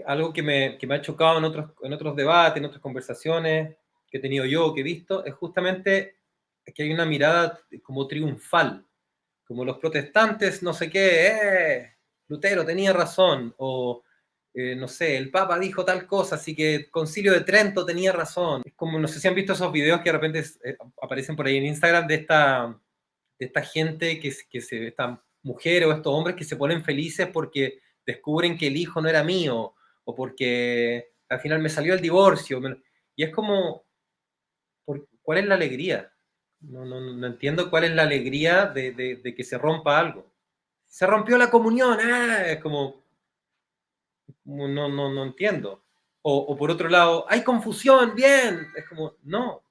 algo que me ha chocado en otros debates, en otras conversaciones que he tenido yo, que he visto, es justamente que hay una mirada como triunfal, como los protestantes, no sé qué, Lutero tenía razón, o no sé, el Papa dijo tal cosa, así que el Concilio de Trento tenía razón. Es como, no sé si han visto esos videos que de repente aparecen por ahí en Instagram de esta gente estas mujeres o estos hombres que se ponen felices porque descubren que el hijo no era mío, o porque al final me salió el divorcio. Y es como, ¿cuál es la alegría? No entiendo cuál es la alegría de que se rompa algo. Se rompió la comunión, es como, no entiendo. O por otro lado, hay confusión, bien, es como, no,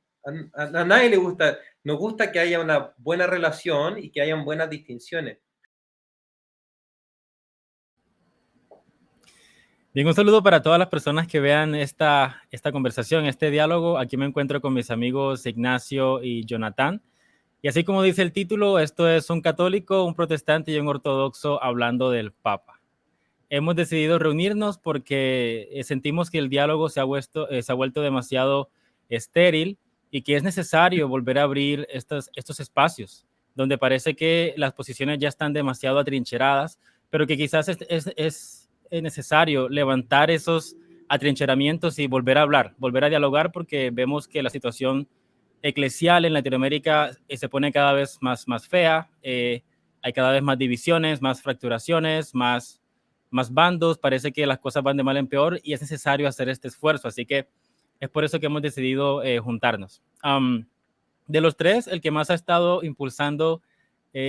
a nadie le gusta, nos gusta que haya una buena relación y que hayan buenas distinciones. Bien, un saludo para todas las personas que vean esta conversación, este diálogo. Aquí me encuentro con mis amigos Ignacio y Jonathan. Y así como dice el título, esto es un católico, un protestante y un ortodoxo hablando del Papa. Hemos decidido reunirnos porque sentimos que el diálogo se ha vuelto demasiado estéril y que es necesario volver a abrir estos espacios donde parece que las posiciones ya están demasiado atrincheradas, pero que quizás es necesario levantar esos atrincheramientos y volver a hablar, volver a dialogar, porque vemos que la situación eclesial en Latinoamérica se pone cada vez más fea, hay cada vez más divisiones, más fracturaciones, más bandos, parece que las cosas van de mal en peor y es necesario hacer este esfuerzo, así que es por eso que hemos decidido juntarnos. De los tres, el que más ha estado impulsando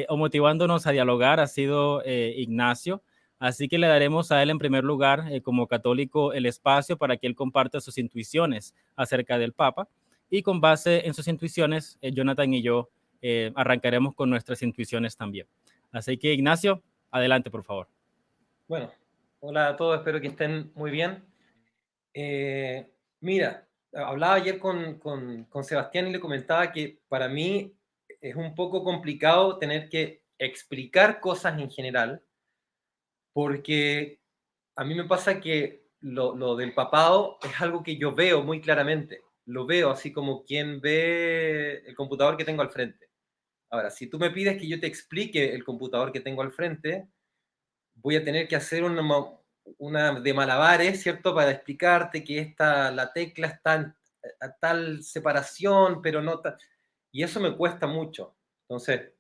o motivándonos a dialogar ha sido Ignacio, así que le daremos a él en primer lugar, como católico, el espacio para que él comparta sus intuiciones acerca del Papa, y con base en sus intuiciones, Jonathan y yo arrancaremos con nuestras intuiciones también. Así que Ignacio, adelante, por favor. Bueno, hola a todos, espero que estén muy bien. Mira, hablaba ayer con Sebastián y le comentaba que para mí es un poco complicado tener que explicar cosas en general, porque a mí me pasa que lo del papado es algo que yo veo muy claramente. Lo veo así como quien ve el computador que tengo al frente. Ahora, si tú me pides que yo te explique el computador que tengo al frente, voy a tener que hacer una de malabares, ¿cierto? Para explicarte que la tecla está a tal separación, pero no tal. Y eso me cuesta mucho. Entonces,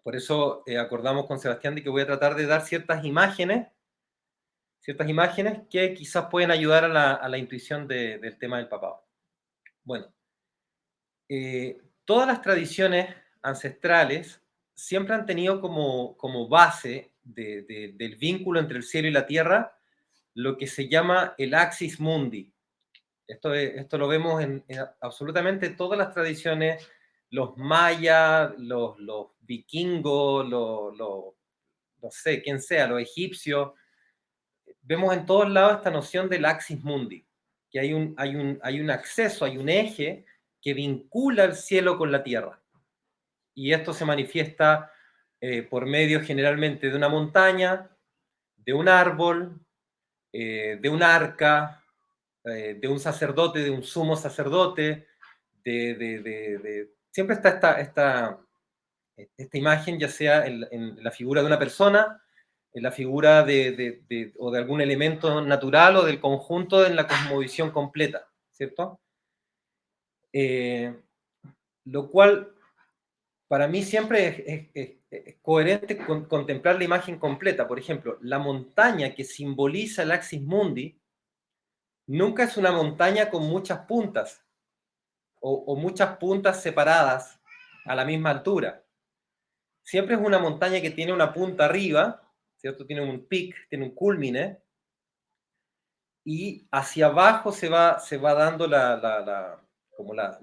por eso acordamos con Sebastián de que voy a tratar de dar ciertas imágenes que quizás pueden ayudar a la intuición del tema del papado. Bueno, todas las tradiciones ancestrales siempre han tenido como base del vínculo entre el cielo y la tierra lo que se llama el axis mundi. Esto lo vemos en absolutamente todas las tradiciones, los mayas, los vikingos, no sé, quién sea, los egipcios. Vemos en todos lados esta noción del axis mundi, que hay un acceso, hay un eje que vincula el cielo con la tierra. Y esto se manifiesta por medio generalmente de una montaña, de un árbol, de un arca, de un sacerdote, de un sumo sacerdote, siempre está esta imagen, ya sea en la figura de una persona, en la figura o de algún elemento natural o del conjunto en la cosmovisión completa, ¿cierto? Lo cual para mí siempre es coherente contemplar la imagen completa. Por ejemplo, la montaña que simboliza el axis mundi nunca es una montaña con muchas puntas o muchas puntas separadas a la misma altura. Siempre es una montaña que tiene una punta arriba, ¿cierto? Tiene un pic, tiene un culmine, y hacia abajo se va dando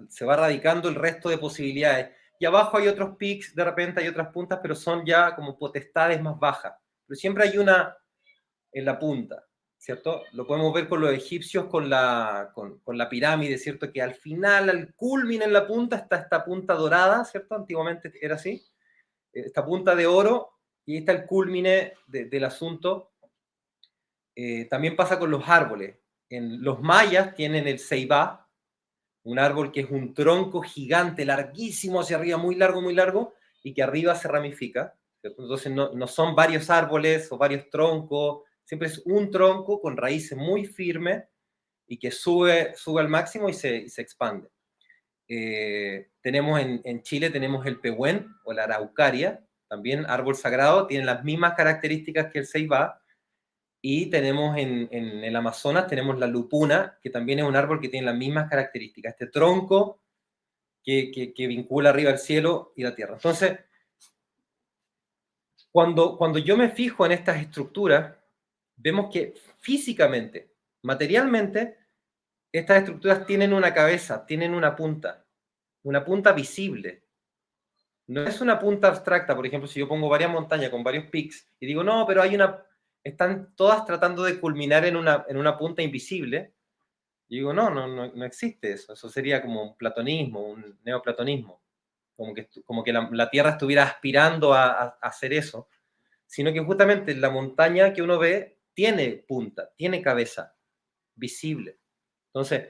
se va radicando el resto de posibilidades. Y abajo hay otros pics, de repente hay otras puntas, pero son ya como potestades más bajas. Pero siempre hay una en la punta, ¿cierto? Lo podemos ver con los egipcios, con la pirámide, ¿cierto? Que al final, al culmine en la punta, está esta punta dorada, ¿cierto? Antiguamente era así, esta punta de oro, y está el culmine del asunto. También pasa con los árboles. Los mayas tienen el ceibá, un árbol que es un tronco gigante, larguísimo hacia arriba, muy largo, y que arriba se ramifica, ¿cierto? Entonces no son varios árboles o varios troncos, siempre es un tronco con raíces muy firmes y que sube al máximo y se expande. Tenemos en Chile tenemos el pehuen o la araucaria, también árbol sagrado, tiene las mismas características que el ceibá, y tenemos en el Amazonas tenemos la lupuna, que también es un árbol que tiene las mismas características, este tronco que vincula arriba el cielo y la tierra. Entonces, cuando yo me fijo en estas estructuras, vemos que físicamente, materialmente, estas estructuras tienen una cabeza, tienen una punta visible. No es una punta abstracta. Por ejemplo, si yo pongo varias montañas con varios pics y digo, no, pero están todas tratando de culminar en una punta invisible, y digo, no existe eso. Eso sería como un platonismo, un neoplatonismo. Como que la Tierra estuviera aspirando a hacer eso, sino que justamente la montaña que uno ve tiene punta, tiene cabeza visible. Entonces,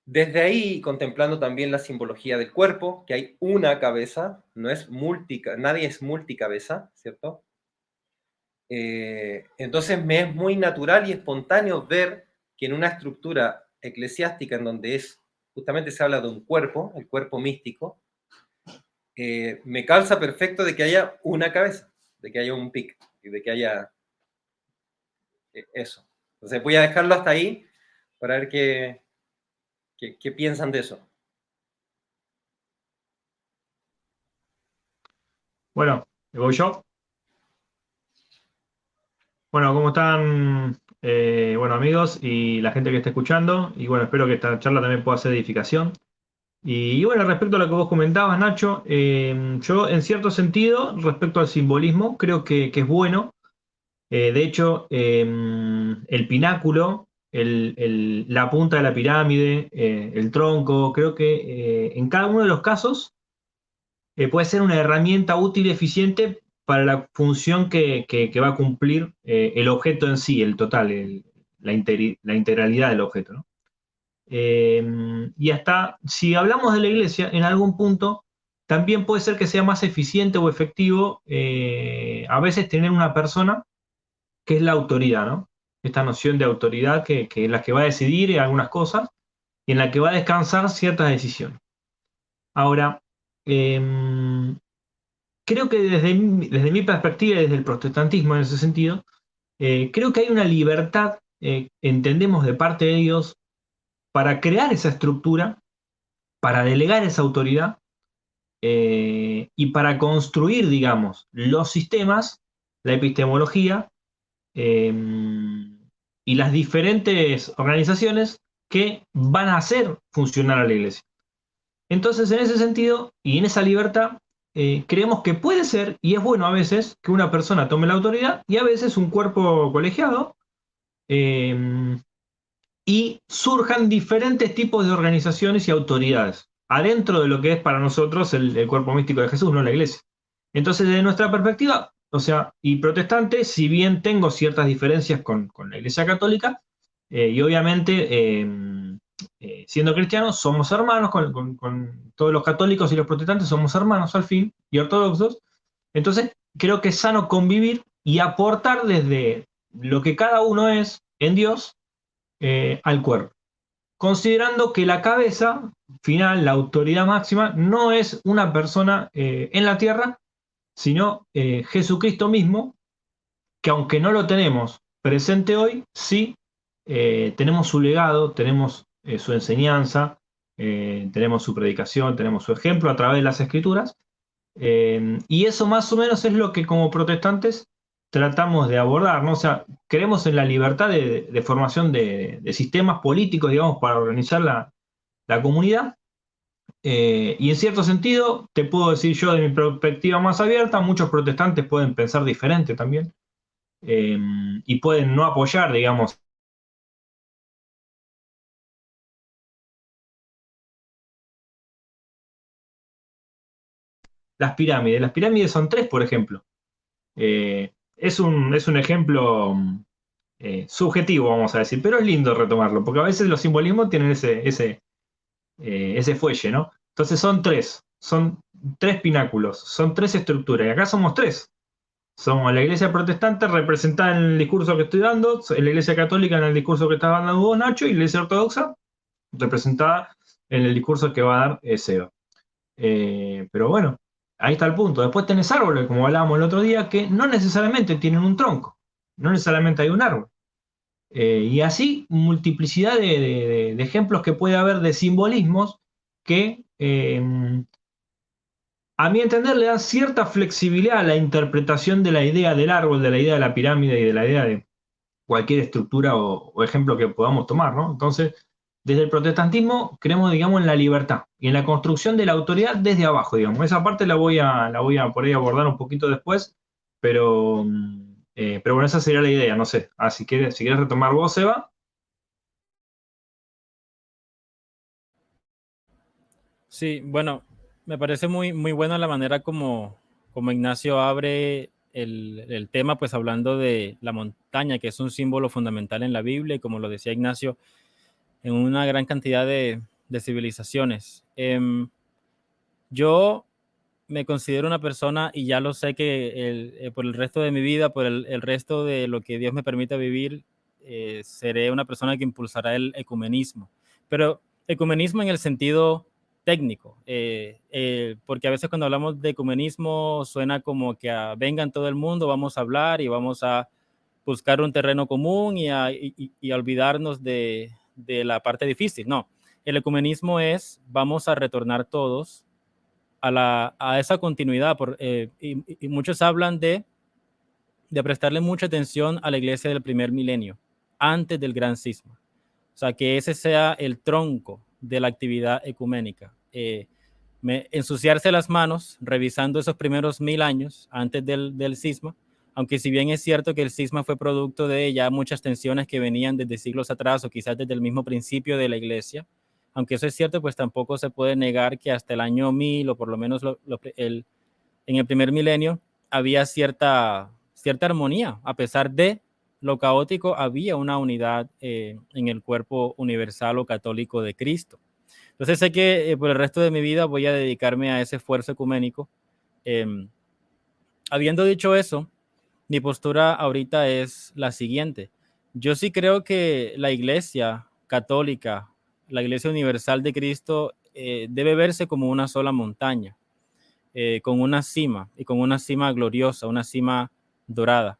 desde ahí, contemplando también la simbología del cuerpo, que hay una cabeza, nadie es multicabeza, ¿cierto? Entonces me es muy natural y espontáneo ver que en una estructura eclesiástica en donde justamente se habla de un cuerpo, el cuerpo místico, me calza perfecto de que haya una cabeza, de que haya un pic, y de que haya eso. Entonces voy a dejarlo hasta ahí para ver qué piensan de eso. Bueno, ¿voy yo? Bueno, ¿cómo están? Bueno, amigos y la gente que está escuchando. Y bueno, espero que esta charla también pueda ser de edificación. Y bueno, respecto a lo que vos comentabas, Nacho, yo en cierto sentido, respecto al simbolismo, creo que es bueno. De hecho, el pináculo, la punta de la pirámide, el tronco, creo que en cada uno de los casos puede ser una herramienta útil y eficiente para la función que va a cumplir el objeto en sí, el total, la integralidad del objeto, ¿no? Y hasta si hablamos de la iglesia, en algún punto también puede ser que sea más eficiente o efectivo a veces tener una persona que es la autoridad, ¿no? Esta noción de autoridad que es la que va a decidir algunas cosas y en la que va a descansar ciertas decisiones. Ahora, creo que desde mi perspectiva y desde el protestantismo en ese sentido, creo que hay una libertad, entendemos, de parte de Dios para crear esa estructura, para delegar esa autoridad y para construir, digamos, los sistemas, la epistemología eh, y las diferentes organizaciones que van a hacer funcionar a la iglesia. Entonces, en ese sentido y en esa libertad, creemos que puede ser, y es bueno a veces, que una persona tome la autoridad y a veces un cuerpo colegiado, y surjan diferentes tipos de organizaciones y autoridades adentro de lo que es para nosotros el cuerpo místico de Jesús, no la iglesia. Entonces, desde nuestra perspectiva, o sea, y protestante, si bien tengo ciertas diferencias con la iglesia católica, y obviamente siendo cristianos somos hermanos con todos los católicos y los protestantes, somos hermanos al fin, y ortodoxos. Entonces, creo que es sano convivir y aportar desde lo que cada uno es en Dios al cuerpo, considerando que la cabeza final, la autoridad máxima, no es una persona en la tierra, sino Jesucristo mismo, que aunque no lo tenemos presente hoy, sí tenemos su legado, tenemos su enseñanza, tenemos su predicación, tenemos su ejemplo a través de las escrituras, y eso más o menos es lo que como protestantes tratamos de abordar, ¿no? O sea, creemos en la libertad de formación de sistemas políticos, digamos, para organizar la comunidad. Y en cierto sentido, te puedo decir yo de mi perspectiva más abierta, muchos protestantes pueden pensar diferente también, y pueden no apoyar, digamos, las pirámides. Las pirámides son tres, por ejemplo. Es un ejemplo subjetivo, vamos a decir, pero es lindo retomarlo, porque a veces los simbolismos tienen ese fuelle, ¿no? Entonces son tres pináculos, son tres estructuras, y acá somos tres. Somos la iglesia protestante representada en el discurso que estoy dando, la iglesia católica en el discurso que estás dando vos, Nacho, y la iglesia ortodoxa representada en el discurso que va a dar Seba. Pero bueno, ahí está el punto. Después tenés árboles, como hablábamos el otro día, que no necesariamente tienen un tronco, no necesariamente hay un árbol. Y así multiplicidad de ejemplos que puede haber de simbolismos que, a mi entender, le dan cierta flexibilidad a la interpretación de la idea del árbol, de la idea de la pirámide y de la idea de cualquier estructura o ejemplo que podamos tomar, ¿no? Entonces, desde el protestantismo creemos, digamos, en la libertad y en la construcción de la autoridad desde abajo, digamos. Esa parte la voy a por ahí abordar un poquito después, pero bueno, esa sería la idea, no sé. Si quieres retomar vos, Eva. Sí, bueno, me parece muy, muy buena la manera como Ignacio abre el tema, pues hablando de la montaña, que es un símbolo fundamental en la Biblia, y como lo decía Ignacio, en una gran cantidad de civilizaciones. Yo me considero una persona, y ya lo sé que por el resto de mi vida, por el resto de lo que Dios me permita vivir, seré una persona que impulsará el ecumenismo. Pero ecumenismo en el sentido técnico, porque a veces cuando hablamos de ecumenismo suena como que vengan todo el mundo, vamos a hablar y vamos a buscar un terreno común y a olvidarnos de la parte difícil. No, el ecumenismo es vamos a retornar todos a esa continuidad. Y muchos hablan de prestarle mucha atención a la iglesia del primer milenio, antes del gran cisma. O sea, que ese sea el tronco de la actividad ecuménica. Ensuciarse las manos revisando esos primeros 1000 años antes del cisma, aunque si bien es cierto que el cisma fue producto de ya muchas tensiones que venían desde siglos atrás o quizás desde el mismo principio de la iglesia, aunque eso es cierto, pues tampoco se puede negar que hasta el año 1000 o por lo menos en el primer milenio había cierta armonía, a pesar de lo caótico, había una unidad en el cuerpo universal o católico de Cristo. Entonces sé que por el resto de mi vida voy a dedicarme a ese esfuerzo ecuménico. Habiendo dicho eso, mi postura ahorita es la siguiente. Yo sí creo que la iglesia católica, la iglesia universal de Cristo, debe verse como una sola montaña, con una cima y con una cima gloriosa, una cima dorada.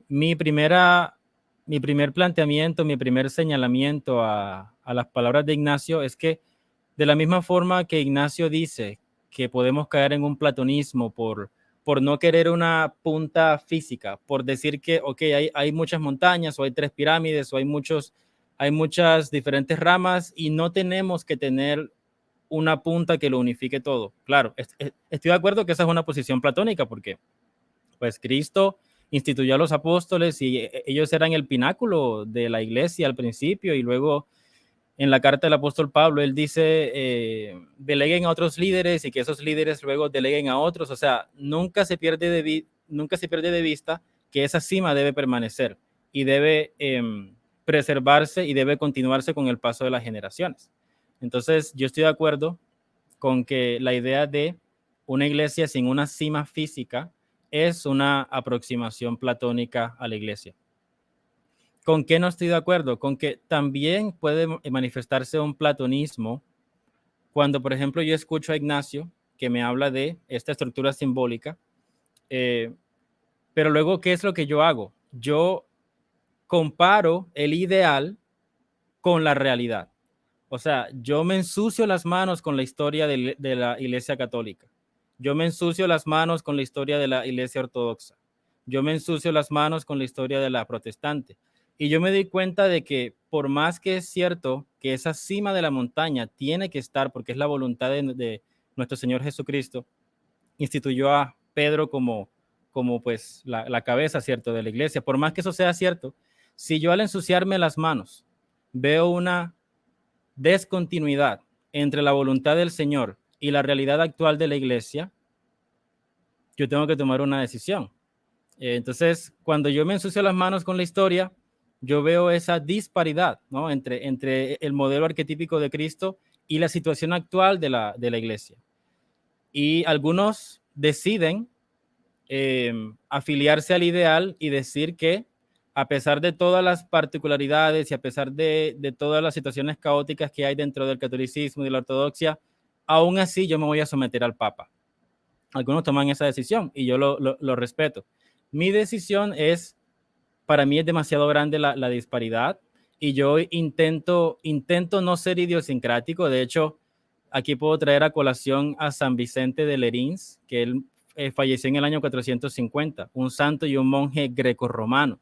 Mi primer planteamiento, mi primer señalamiento a las palabras de Ignacio es que de la misma forma que Ignacio dice que podemos caer en un platonismo por no querer una punta física, por decir que, ok, hay muchas montañas o hay 3 pirámides o hay muchas diferentes ramas y no tenemos que tener una punta que lo unifique todo. Claro, estoy de acuerdo que esa es una posición platónica porque pues Cristo instituyó a los apóstoles y ellos eran el pináculo de la iglesia al principio y luego en la carta del apóstol Pablo, él dice, deleguen a otros líderes y que esos líderes luego deleguen a otros. O sea, nunca se pierde de vista que esa cima debe permanecer y debe preservarse y debe continuarse con el paso de las generaciones. Entonces, yo estoy de acuerdo con que la idea de una iglesia sin una cima física es una aproximación platónica a la iglesia. ¿Con qué no estoy de acuerdo? Con que también puede manifestarse un platonismo cuando, por ejemplo, yo escucho a Ignacio que me habla de esta estructura simbólica, pero luego, ¿qué es lo que yo hago? Yo comparo el ideal con la realidad. O sea, yo me ensucio las manos con la historia de la Iglesia Católica. Yo me ensucio las manos con la historia de la Iglesia Ortodoxa. Yo me ensucio las manos con la historia de la Protestante. Y yo me di cuenta de que por más que es cierto que esa cima de la montaña tiene que estar, porque es la voluntad de nuestro Señor Jesucristo, instituyó a Pedro como pues la cabeza, ¿cierto?, de la iglesia. Por más que eso sea cierto, si yo al ensuciarme las manos veo una descontinuidad entre la voluntad del Señor y la realidad actual de la iglesia, yo tengo que tomar una decisión. Entonces, cuando yo me ensucio las manos con la historia, yo veo esa disparidad, ¿no? entre el modelo arquetípico de Cristo y la situación actual de la iglesia. Y algunos deciden afiliarse al ideal y decir que a pesar de todas las particularidades y a pesar de todas las situaciones caóticas que hay dentro del catolicismo y de la ortodoxia, aún así yo me voy a someter al Papa. Algunos toman esa decisión y yo lo respeto. Mi decisión es, para mí es demasiado grande la disparidad y yo intento no ser idiosincrático. De hecho, aquí puedo traer a colación a San Vicente de Lerins, que él falleció en el año 450, un santo y un monje greco-romano,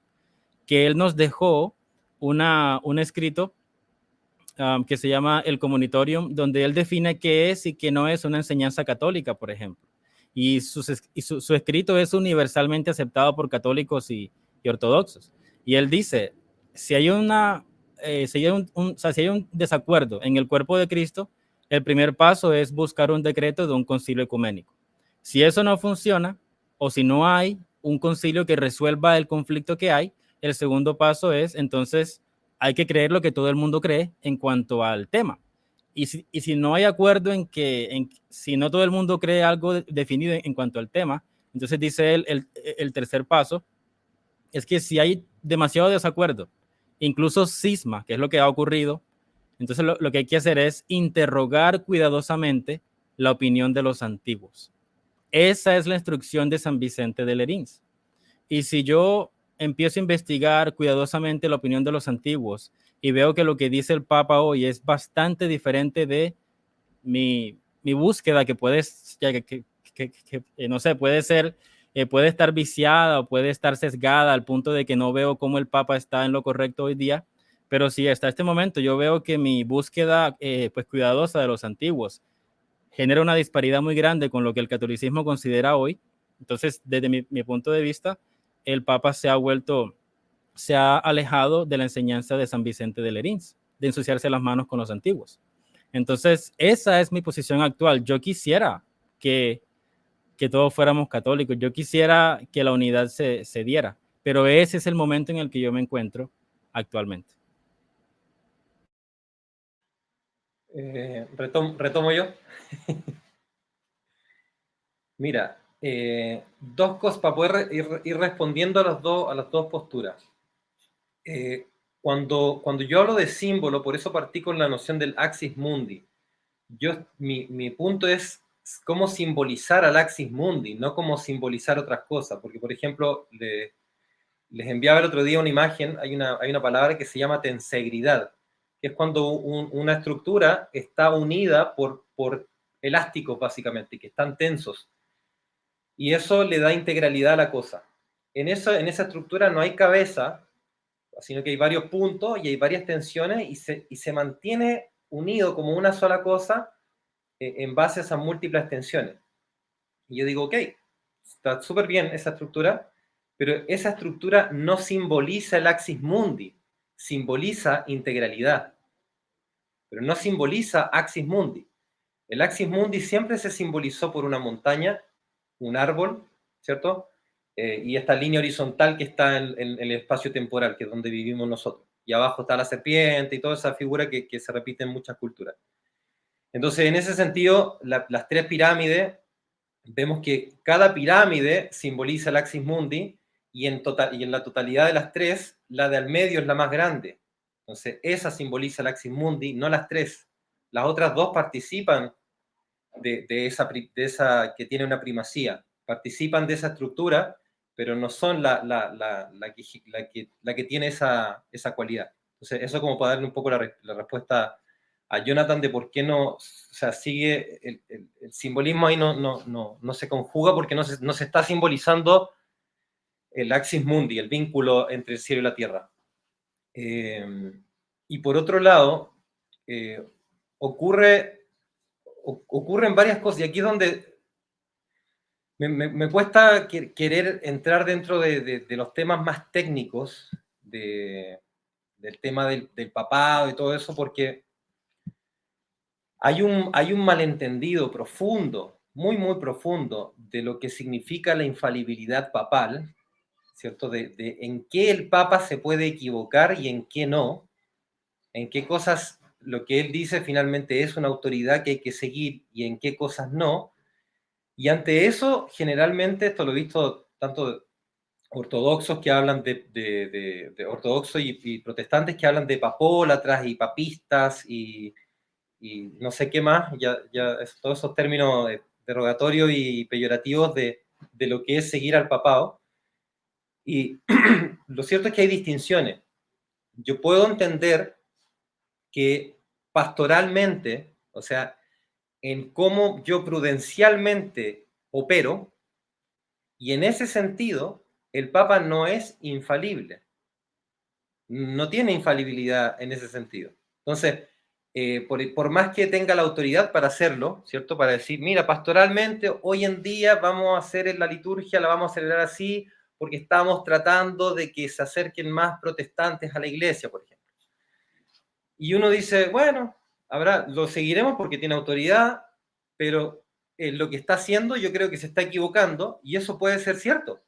que él nos dejó un escrito que se llama el Comunitorium, donde él define qué es y qué no es una enseñanza católica, por ejemplo. Y su escrito es universalmente aceptado por católicos y ortodoxos. Y él dice, si hay, si hay un desacuerdo en el cuerpo de Cristo, el primer paso es buscar un decreto de un concilio ecuménico. Si eso no funciona, o si no hay un concilio que resuelva el conflicto que hay, el segundo paso es, entonces, hay que creer lo que todo el mundo cree en cuanto al tema. Y si no hay acuerdo si no todo el mundo cree algo definido en cuanto al tema, entonces dice él, el tercer paso es que si hay demasiado desacuerdo, incluso cisma, que es lo que ha ocurrido, entonces lo que hay que hacer es interrogar cuidadosamente la opinión de los antiguos. Esa es la instrucción de San Vicente de Lerins. Y si yo empiezo a investigar cuidadosamente la opinión de los antiguos y veo que lo que dice el Papa hoy es bastante diferente de mi búsqueda, que puede, no sé, puede ser, puede estar viciada o puede estar sesgada al punto de que no veo cómo el Papa está en lo correcto hoy día, pero si hasta este momento yo veo que mi búsqueda pues cuidadosa de los antiguos genera una disparidad muy grande con lo que el catolicismo considera hoy, entonces desde mi punto de vista, el Papa se ha alejado de la enseñanza de San Vicente de Lerins, de ensuciarse las manos con los antiguos. Entonces, esa es mi posición actual. Yo quisiera que todos fuéramos católicos, yo quisiera que la unidad se diera, pero ese es el momento en el que yo me encuentro actualmente. Retomo yo. Mira, dos cosas para poder ir respondiendo a las dos posturas. Cuando yo hablo de símbolo, por eso partí con la noción del axis mundi. Mi punto es cómo simbolizar al axis mundi, no cómo simbolizar otras cosas. Porque, por ejemplo, les enviaba el otro día una imagen, hay una palabra que se llama tensegridad, que es cuando una estructura está unida por elásticos, básicamente, que están tensos. Y eso le da integralidad a la cosa. En esa estructura no hay cabeza, sino que hay varios puntos y hay varias tensiones y se mantiene unido como una sola cosa en base a esas múltiples tensiones. Y yo digo, ok, está súper bien esa estructura, pero esa estructura no simboliza el axis mundi, simboliza integralidad, pero no simboliza axis mundi. El axis mundi siempre se simbolizó por una montaña, un árbol, ¿cierto? Y esta línea horizontal que está en el espacio temporal, que es donde vivimos nosotros. Y abajo está la serpiente y toda esa figura que se repite en muchas culturas. Entonces, en ese sentido, las tres pirámides, vemos que cada pirámide simboliza el axis mundi y en la totalidad de las tres, la de al medio es la más grande. Entonces, esa simboliza el axis mundi, no las tres. Las otras dos participan de esa que tiene una primacía, participan de esa estructura, pero no son la que tiene esa cualidad. Entonces, eso como para darle un poco la respuesta a Jonathan de por qué no, o sea, sigue el simbolismo ahí no se conjuga porque no se está simbolizando el axis mundi, el vínculo entre el cielo y la tierra. Y por otro lado, ocurren varias cosas, y aquí es donde me cuesta querer entrar dentro de los temas más técnicos del tema del papado y todo eso, porque hay un malentendido profundo, muy, muy profundo, de lo que significa la infalibilidad papal, ¿cierto? De en qué el Papa se puede equivocar y en qué no, en qué cosas lo que él dice finalmente es una autoridad que hay que seguir y en qué cosas no. Y ante eso, generalmente, esto lo he visto tanto ortodoxos que hablan de ortodoxos y protestantes que hablan de papólatras y papistas y no sé qué más, todos esos términos derogatorios y peyorativos de lo que es seguir al papado. Y lo cierto es que hay distinciones. Yo puedo entender que pastoralmente, o sea, en cómo yo prudencialmente opero, y en ese sentido, el Papa no es infalible. No tiene infalibilidad en ese sentido. Entonces, por más que tenga la autoridad para hacerlo, ¿cierto? Para decir, mira, pastoralmente, hoy en día vamos a hacer en la liturgia, la vamos a celebrar así, porque estamos tratando de que se acerquen más protestantes a la iglesia, por ejemplo. Y uno dice, bueno, lo seguiremos porque tiene autoridad, pero lo que está haciendo yo creo que se está equivocando, y eso puede ser cierto,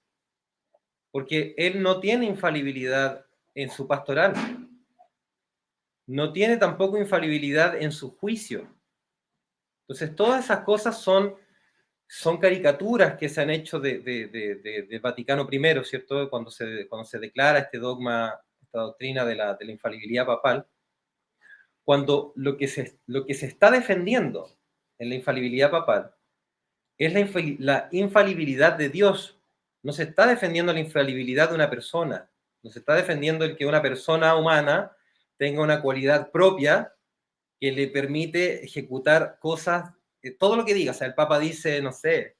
porque él no tiene infalibilidad en su pastoral, no tiene tampoco infalibilidad en su juicio. Entonces, todas esas cosas son caricaturas que se han hecho del Vaticano I, ¿cierto? Cuando se declara este dogma, esta doctrina de la infalibilidad papal, cuando lo que se está defendiendo en la infalibilidad papal es la infalibilidad de Dios. No se está defendiendo la infalibilidad de una persona, no se está defendiendo el que una persona humana tenga una cualidad propia que le permite ejecutar cosas, todo lo que diga. O sea, el Papa dice, no sé,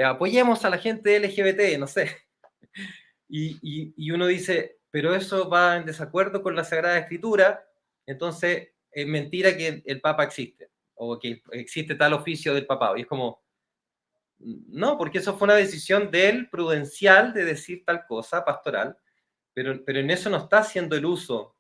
apoyemos a la gente LGBT, no sé. Y uno dice, pero eso va en desacuerdo con la Sagrada Escritura, entonces es mentira que el Papa existe, o que existe tal oficio del papado. Y es como, no, porque eso fue una decisión de él prudencial de decir tal cosa, pastoral, pero en eso no está haciendo el uso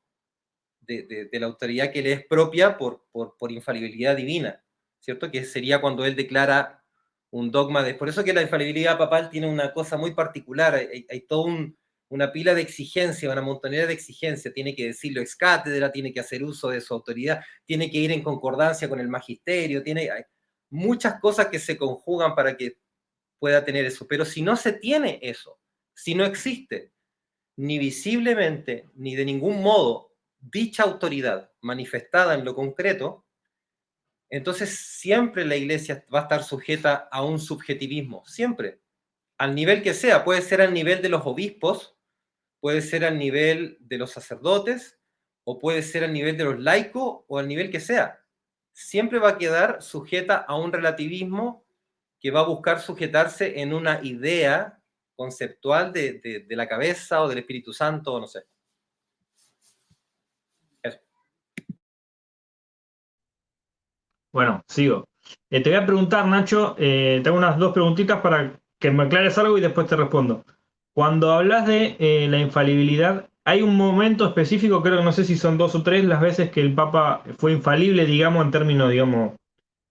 de la autoridad que le es propia por infalibilidad divina, ¿cierto? Que sería cuando él declara un dogma por eso que la infalibilidad papal tiene una cosa muy particular, hay toda una pila de exigencia, una montonera de exigencia, tiene que decirlo ex cátedra, tiene que hacer uso de su autoridad, tiene que ir en concordancia con el magisterio, hay muchas cosas que se conjugan para que pueda tener eso, pero si no se tiene eso, si no existe ni visiblemente ni de ningún modo dicha autoridad manifestada en lo concreto, entonces siempre la iglesia va a estar sujeta a un subjetivismo, siempre, al nivel que sea, puede ser al nivel de los obispos, puede ser al nivel de los sacerdotes, o puede ser al nivel de los laicos, o al nivel que sea. Siempre va a quedar sujeta a un relativismo que va a buscar sujetarse en una idea conceptual de la cabeza o del Espíritu Santo, o no sé. Eso. Bueno, sigo. Te voy a preguntar, Nacho, tengo unas dos preguntitas para que me aclares algo y después te respondo. Cuando hablas de la infalibilidad, ¿hay un momento específico, creo que no sé si son 2 o 3 las veces que el Papa fue infalible, digamos, en términos, digamos,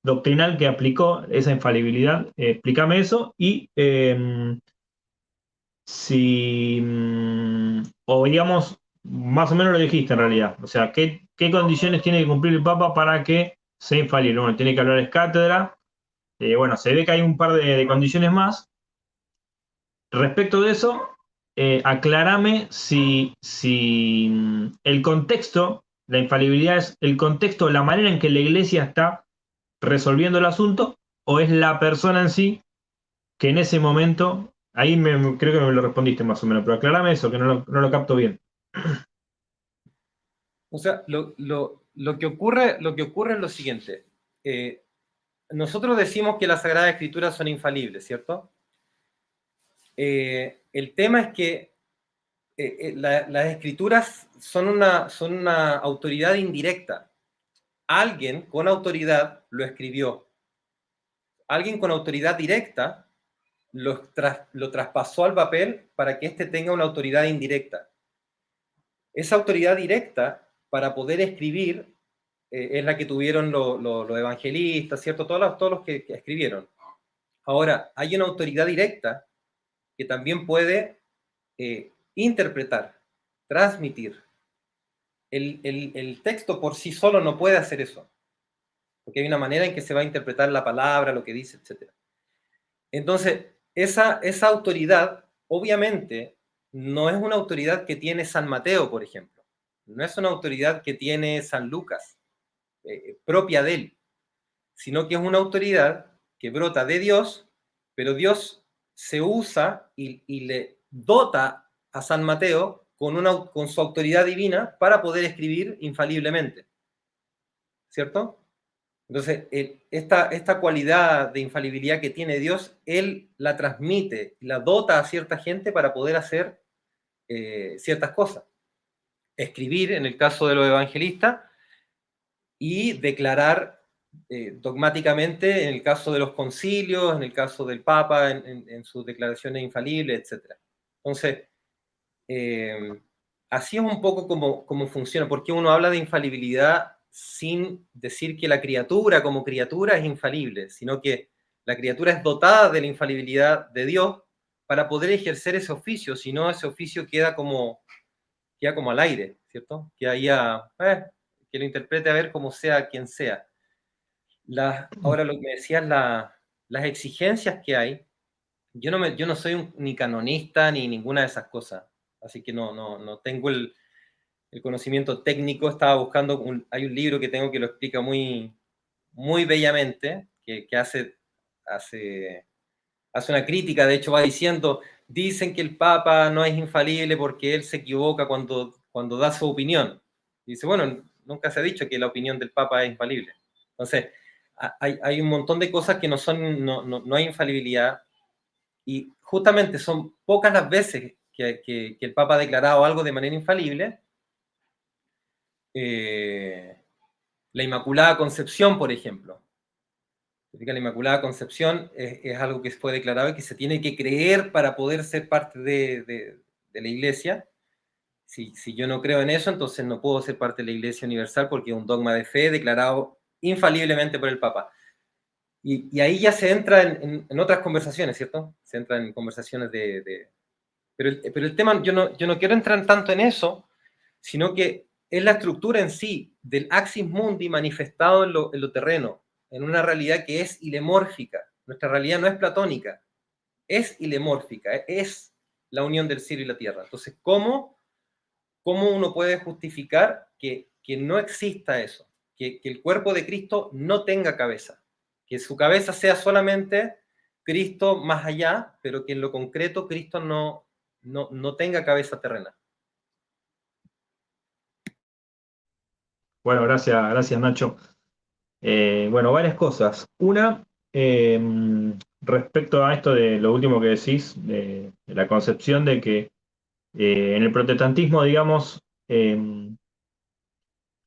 doctrinal que aplicó esa infalibilidad? Explícame eso y si, o digamos, más o menos lo dijiste en realidad, o sea, ¿qué condiciones tiene que cumplir el Papa para que sea infalible? Bueno, tiene que hablar ex cátedra, bueno, se ve que hay un par de condiciones más. Respecto de eso, aclárame si el contexto, la infalibilidad es el contexto, la manera en que la iglesia está resolviendo el asunto, o es la persona en sí que en ese momento, ahí creo que me lo respondiste más o menos, pero aclárame eso, que no lo capto bien. O sea, lo que ocurre es lo siguiente. Nosotros decimos que las Sagradas Escrituras son infalibles, ¿cierto? El tema es que las Escrituras son una autoridad indirecta. Alguien con autoridad lo escribió. Alguien con autoridad directa lo traspasó al papel para que éste tenga una autoridad indirecta. Esa autoridad directa, para poder escribir, es la que tuvieron los evangelistas, ¿cierto? Todos los que escribieron. Ahora, hay una autoridad directa que también puede interpretar, transmitir. El texto por sí solo no puede hacer eso, porque hay una manera en que se va a interpretar la palabra, lo que dice, etc. Entonces, esa autoridad, obviamente, no es una autoridad que tiene San Mateo, por ejemplo. No es una autoridad que tiene San Lucas, propia de él, sino que es una autoridad que brota de Dios, pero Dios se usa y le dota a San Mateo con su autoridad divina para poder escribir infaliblemente. ¿Cierto? Entonces, esta cualidad de infalibilidad que tiene Dios, Él la transmite, la dota a cierta gente para poder hacer ciertas cosas. Escribir, en el caso de los evangelistas, y declarar dogmáticamente, en el caso de los concilios, en el caso del Papa, en sus declaraciones infalibles, etc. Entonces, así es un poco como funciona. ¿Por qué uno habla de infalibilidad sin decir que la criatura como criatura es infalible, sino que la criatura es dotada de la infalibilidad de Dios para poder ejercer ese oficio? Si no, ese oficio queda como al aire, ¿cierto? Que ahí que lo interprete a ver como sea quien sea. Ahora lo que me decías, las exigencias que hay, yo no soy ni canonista ni ninguna de esas cosas, así que no tengo el conocimiento técnico. Estaba buscando, hay un libro que tengo que lo explica muy, muy bellamente, que hace una crítica, de hecho va diciendo, dicen que el Papa no es infalible porque él se equivoca cuando da su opinión. Y dice, bueno, nunca se ha dicho que la opinión del Papa es infalible. Entonces, hay un montón de cosas que no hay infalibilidad, y justamente son pocas las veces que el Papa ha declarado algo de manera infalible. La Inmaculada Concepción, por ejemplo. La Inmaculada Concepción es algo que fue declarado y que se tiene que creer para poder ser parte de la Iglesia. Si yo no creo en eso, entonces no puedo ser parte de la Iglesia Universal, porque es un dogma de fe declarado infaliblemente por el Papa. Y ahí ya se entra en otras conversaciones, ¿cierto? Se entra en conversaciones pero el tema, yo no quiero entrar tanto en eso, sino que es la estructura en sí del Axis Mundi manifestado en lo terreno, en una realidad que es ilemórfica. Nuestra realidad no es platónica, es ilemórfica, es la unión del cielo y la tierra. Entonces, ¿cómo uno puede justificar que no exista eso? Que el cuerpo de Cristo no tenga cabeza, que su cabeza sea solamente Cristo más allá, pero que en lo concreto Cristo no tenga cabeza terrena. Bueno, gracias Nacho. Bueno, varias cosas. Una, respecto a esto de lo último que decís, de la concepción de que en el protestantismo, digamos,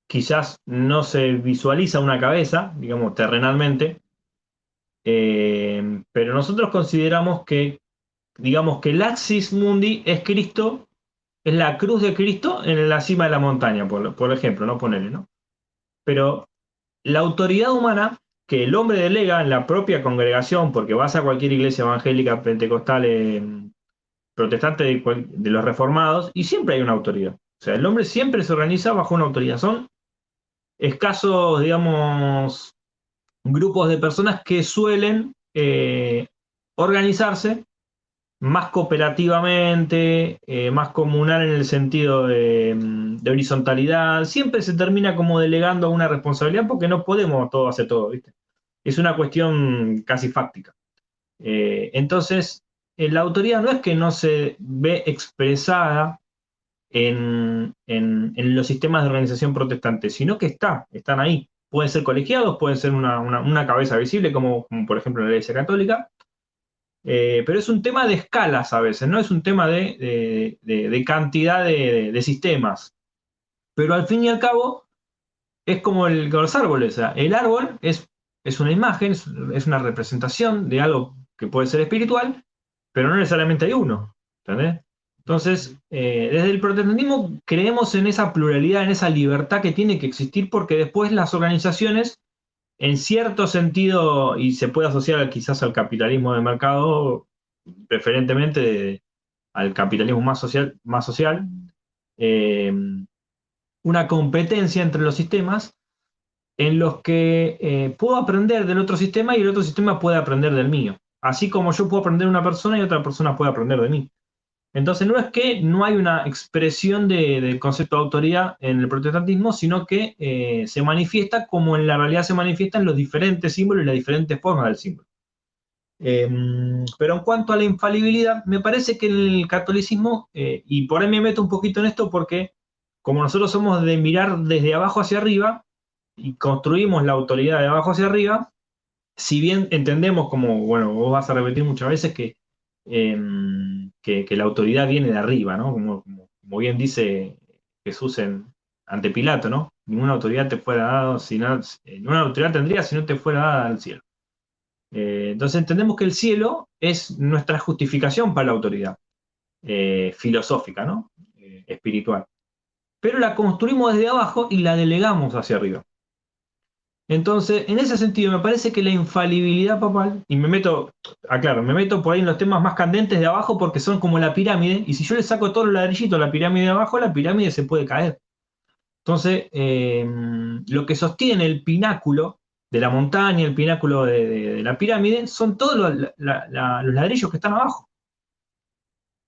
quizás no se visualiza una cabeza, digamos, terrenalmente, pero nosotros consideramos que, digamos, que el Axis Mundi es Cristo, es la cruz de Cristo en la cima de la montaña, por ejemplo, no ponerle, ¿no? Pero la autoridad humana que el hombre delega en la propia congregación, porque vas a cualquier iglesia evangélica, pentecostal, protestante de los reformados, y siempre hay una autoridad. O sea, el hombre siempre se organiza bajo una autoridad. Son escasos, digamos, grupos de personas que suelen organizarse más cooperativamente, más comunal en el sentido de horizontalidad. Siempre se termina como delegando una responsabilidad porque no podemos todo hacer todo, ¿viste? Es una cuestión casi fáctica. Entonces, la autoridad no es que no se ve expresada en los sistemas de organización protestantes, sino que están ahí. Pueden ser colegiados, pueden ser una cabeza visible, como por ejemplo en la Iglesia Católica, pero es un tema de escalas a veces, no es un tema de cantidad de sistemas. Pero al fin y al cabo, es como con los árboles. O sea, el árbol es una imagen, es una representación de algo que puede ser espiritual, pero no necesariamente hay uno. ¿Entendés? Entonces, desde el protestantismo creemos en esa pluralidad, en esa libertad que tiene que existir, porque después las organizaciones, en cierto sentido, y se puede asociar quizás al capitalismo de mercado, preferentemente al capitalismo más social, una competencia entre los sistemas en los que puedo aprender del otro sistema y el otro sistema puede aprender del mío. Así como yo puedo aprender de una persona y otra persona puede aprender de mí. Entonces no es que no hay una expresión del concepto de autoridad en el protestantismo, sino que se manifiesta como en la realidad se manifiestan los diferentes símbolos y las diferentes formas del símbolo. Pero en cuanto a la infalibilidad, me parece que en el catolicismo, y por ahí me meto un poquito en esto porque como nosotros somos de mirar desde abajo hacia arriba y construimos la autoridad de abajo hacia arriba, si bien entendemos como, bueno, vos vas a repetir muchas veces que la autoridad viene de arriba, ¿no? Como bien dice Jesús ante Pilato, ¿no? Ninguna autoridad te fuera dada, ninguna autoridad tendría si no te fuera dada al cielo. Entonces entendemos que el cielo es nuestra justificación para la autoridad filosófica, ¿no? Espiritual. Pero la construimos desde abajo y la delegamos hacia arriba. Entonces, en ese sentido, me parece que la infalibilidad papal, y me meto por ahí en los temas más candentes de abajo porque son como la pirámide, y si yo le saco todos los ladrillitos a la pirámide de abajo, la pirámide se puede caer. Entonces, lo que sostiene el pináculo de la montaña, el pináculo de la pirámide, son todos los ladrillos que están abajo.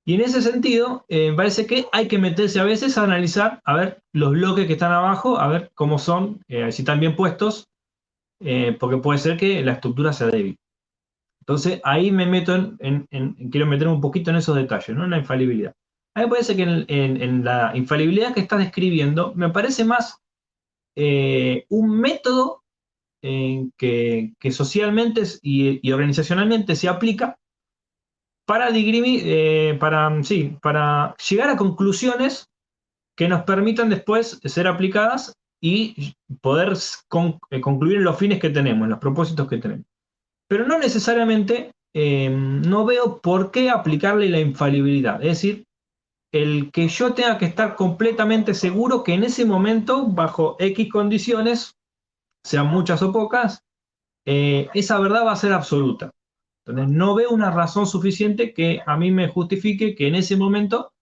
Y en ese sentido, me parece que hay que meterse a veces a analizar, a ver los bloques que están abajo, a ver cómo son, si están bien puestos, porque puede ser que la estructura sea débil. Entonces, ahí me meto quiero meterme un poquito en esos detalles, ¿no? En la infalibilidad. A mí me parece que en la infalibilidad que estás describiendo, me parece más un método que socialmente y organizacionalmente se aplica para llegar a conclusiones que nos permitan después ser aplicadas y poder concluir los fines que tenemos, los propósitos que tenemos. Pero no necesariamente, no veo por qué aplicarle la infalibilidad. Es decir, el que yo tenga que estar completamente seguro que en ese momento, bajo X condiciones, sean muchas o pocas, esa verdad va a ser absoluta. Entonces, no veo una razón suficiente que a mí me justifique que en ese momento,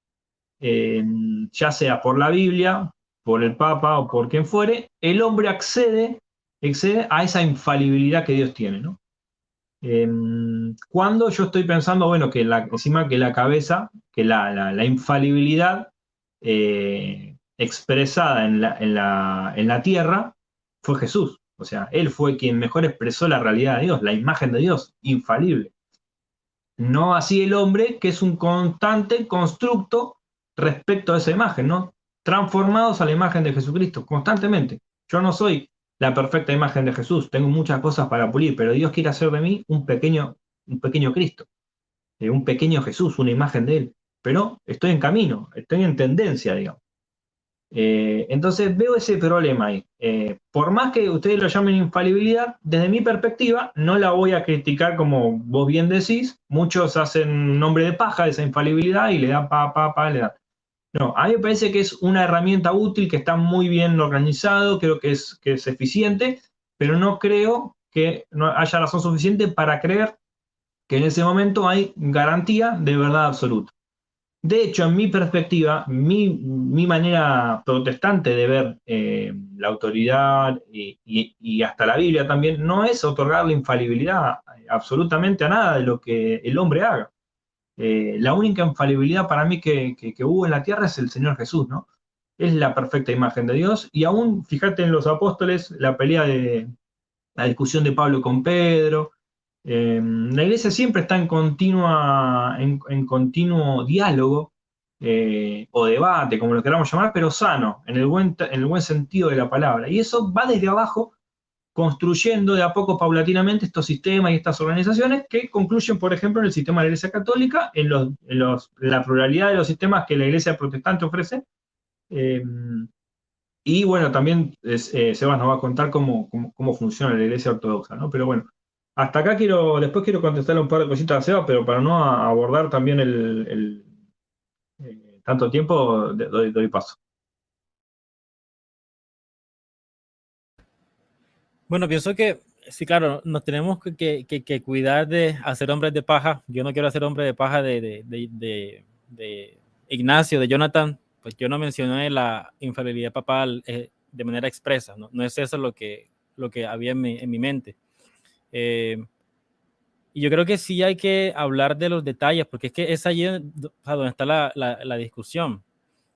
ya sea por la Biblia, por el Papa o por quien fuere, el hombre excede a esa infalibilidad que Dios tiene, ¿no? Cuando yo estoy pensando, bueno, encima que la cabeza, que la infalibilidad expresada en la tierra fue Jesús. O sea, él fue quien mejor expresó la realidad de Dios, la imagen de Dios, infalible. No así el hombre, que es un constante constructo respecto a esa imagen, ¿no? Transformados a la imagen de Jesucristo, constantemente. Yo no soy la perfecta imagen de Jesús, tengo muchas cosas para pulir, pero Dios quiere hacer de mí un pequeño Cristo, un pequeño Jesús, una imagen de Él. Pero estoy en camino, estoy en tendencia, digamos. Entonces veo ese problema ahí. Por más que ustedes lo llamen infalibilidad, desde mi perspectiva no la voy a criticar como vos bien decís. Muchos hacen nombre de paja de esa infalibilidad y le dan le dan. No, a mí me parece que es una herramienta útil, que está muy bien organizado, creo que es eficiente, pero no creo que no haya razón suficiente para creer que en ese momento hay garantía de verdad absoluta. De hecho, en mi perspectiva, mi manera protestante de ver la autoridad y hasta la Biblia también, no es otorgarle infalibilidad absolutamente a nada de lo que el hombre haga. La única infalibilidad para mí que hubo en la tierra es el Señor Jesús, ¿no? Es la perfecta imagen de Dios. Y aún, fíjate en los apóstoles, la discusión de Pablo con Pedro. La iglesia siempre está en continuo diálogo o debate, como lo queramos llamar, pero sano, en el buen sentido de la palabra. Y eso va desde abajo, construyendo de a poco, paulatinamente, estos sistemas y estas organizaciones que concluyen, por ejemplo, en el sistema de la Iglesia Católica, en la pluralidad de los sistemas que la Iglesia Protestante ofrece. Y bueno, también Sebas nos va a contar cómo funciona la Iglesia Ortodoxa, ¿no? Pero bueno, hasta acá después quiero contestarle un par de cositas a Sebas, pero para no abordar también tanto tiempo, doy paso. Bueno, pienso que sí, claro, nos tenemos que cuidar de hacer hombres de paja. Yo no quiero hacer hombre de paja de de Ignacio, de Jonathan, pues yo no mencioné la infalibilidad papal de manera expresa, ¿no? No es eso lo que había en mi mente. Y yo creo que sí hay que hablar de los detalles, porque es que es allí donde está la discusión.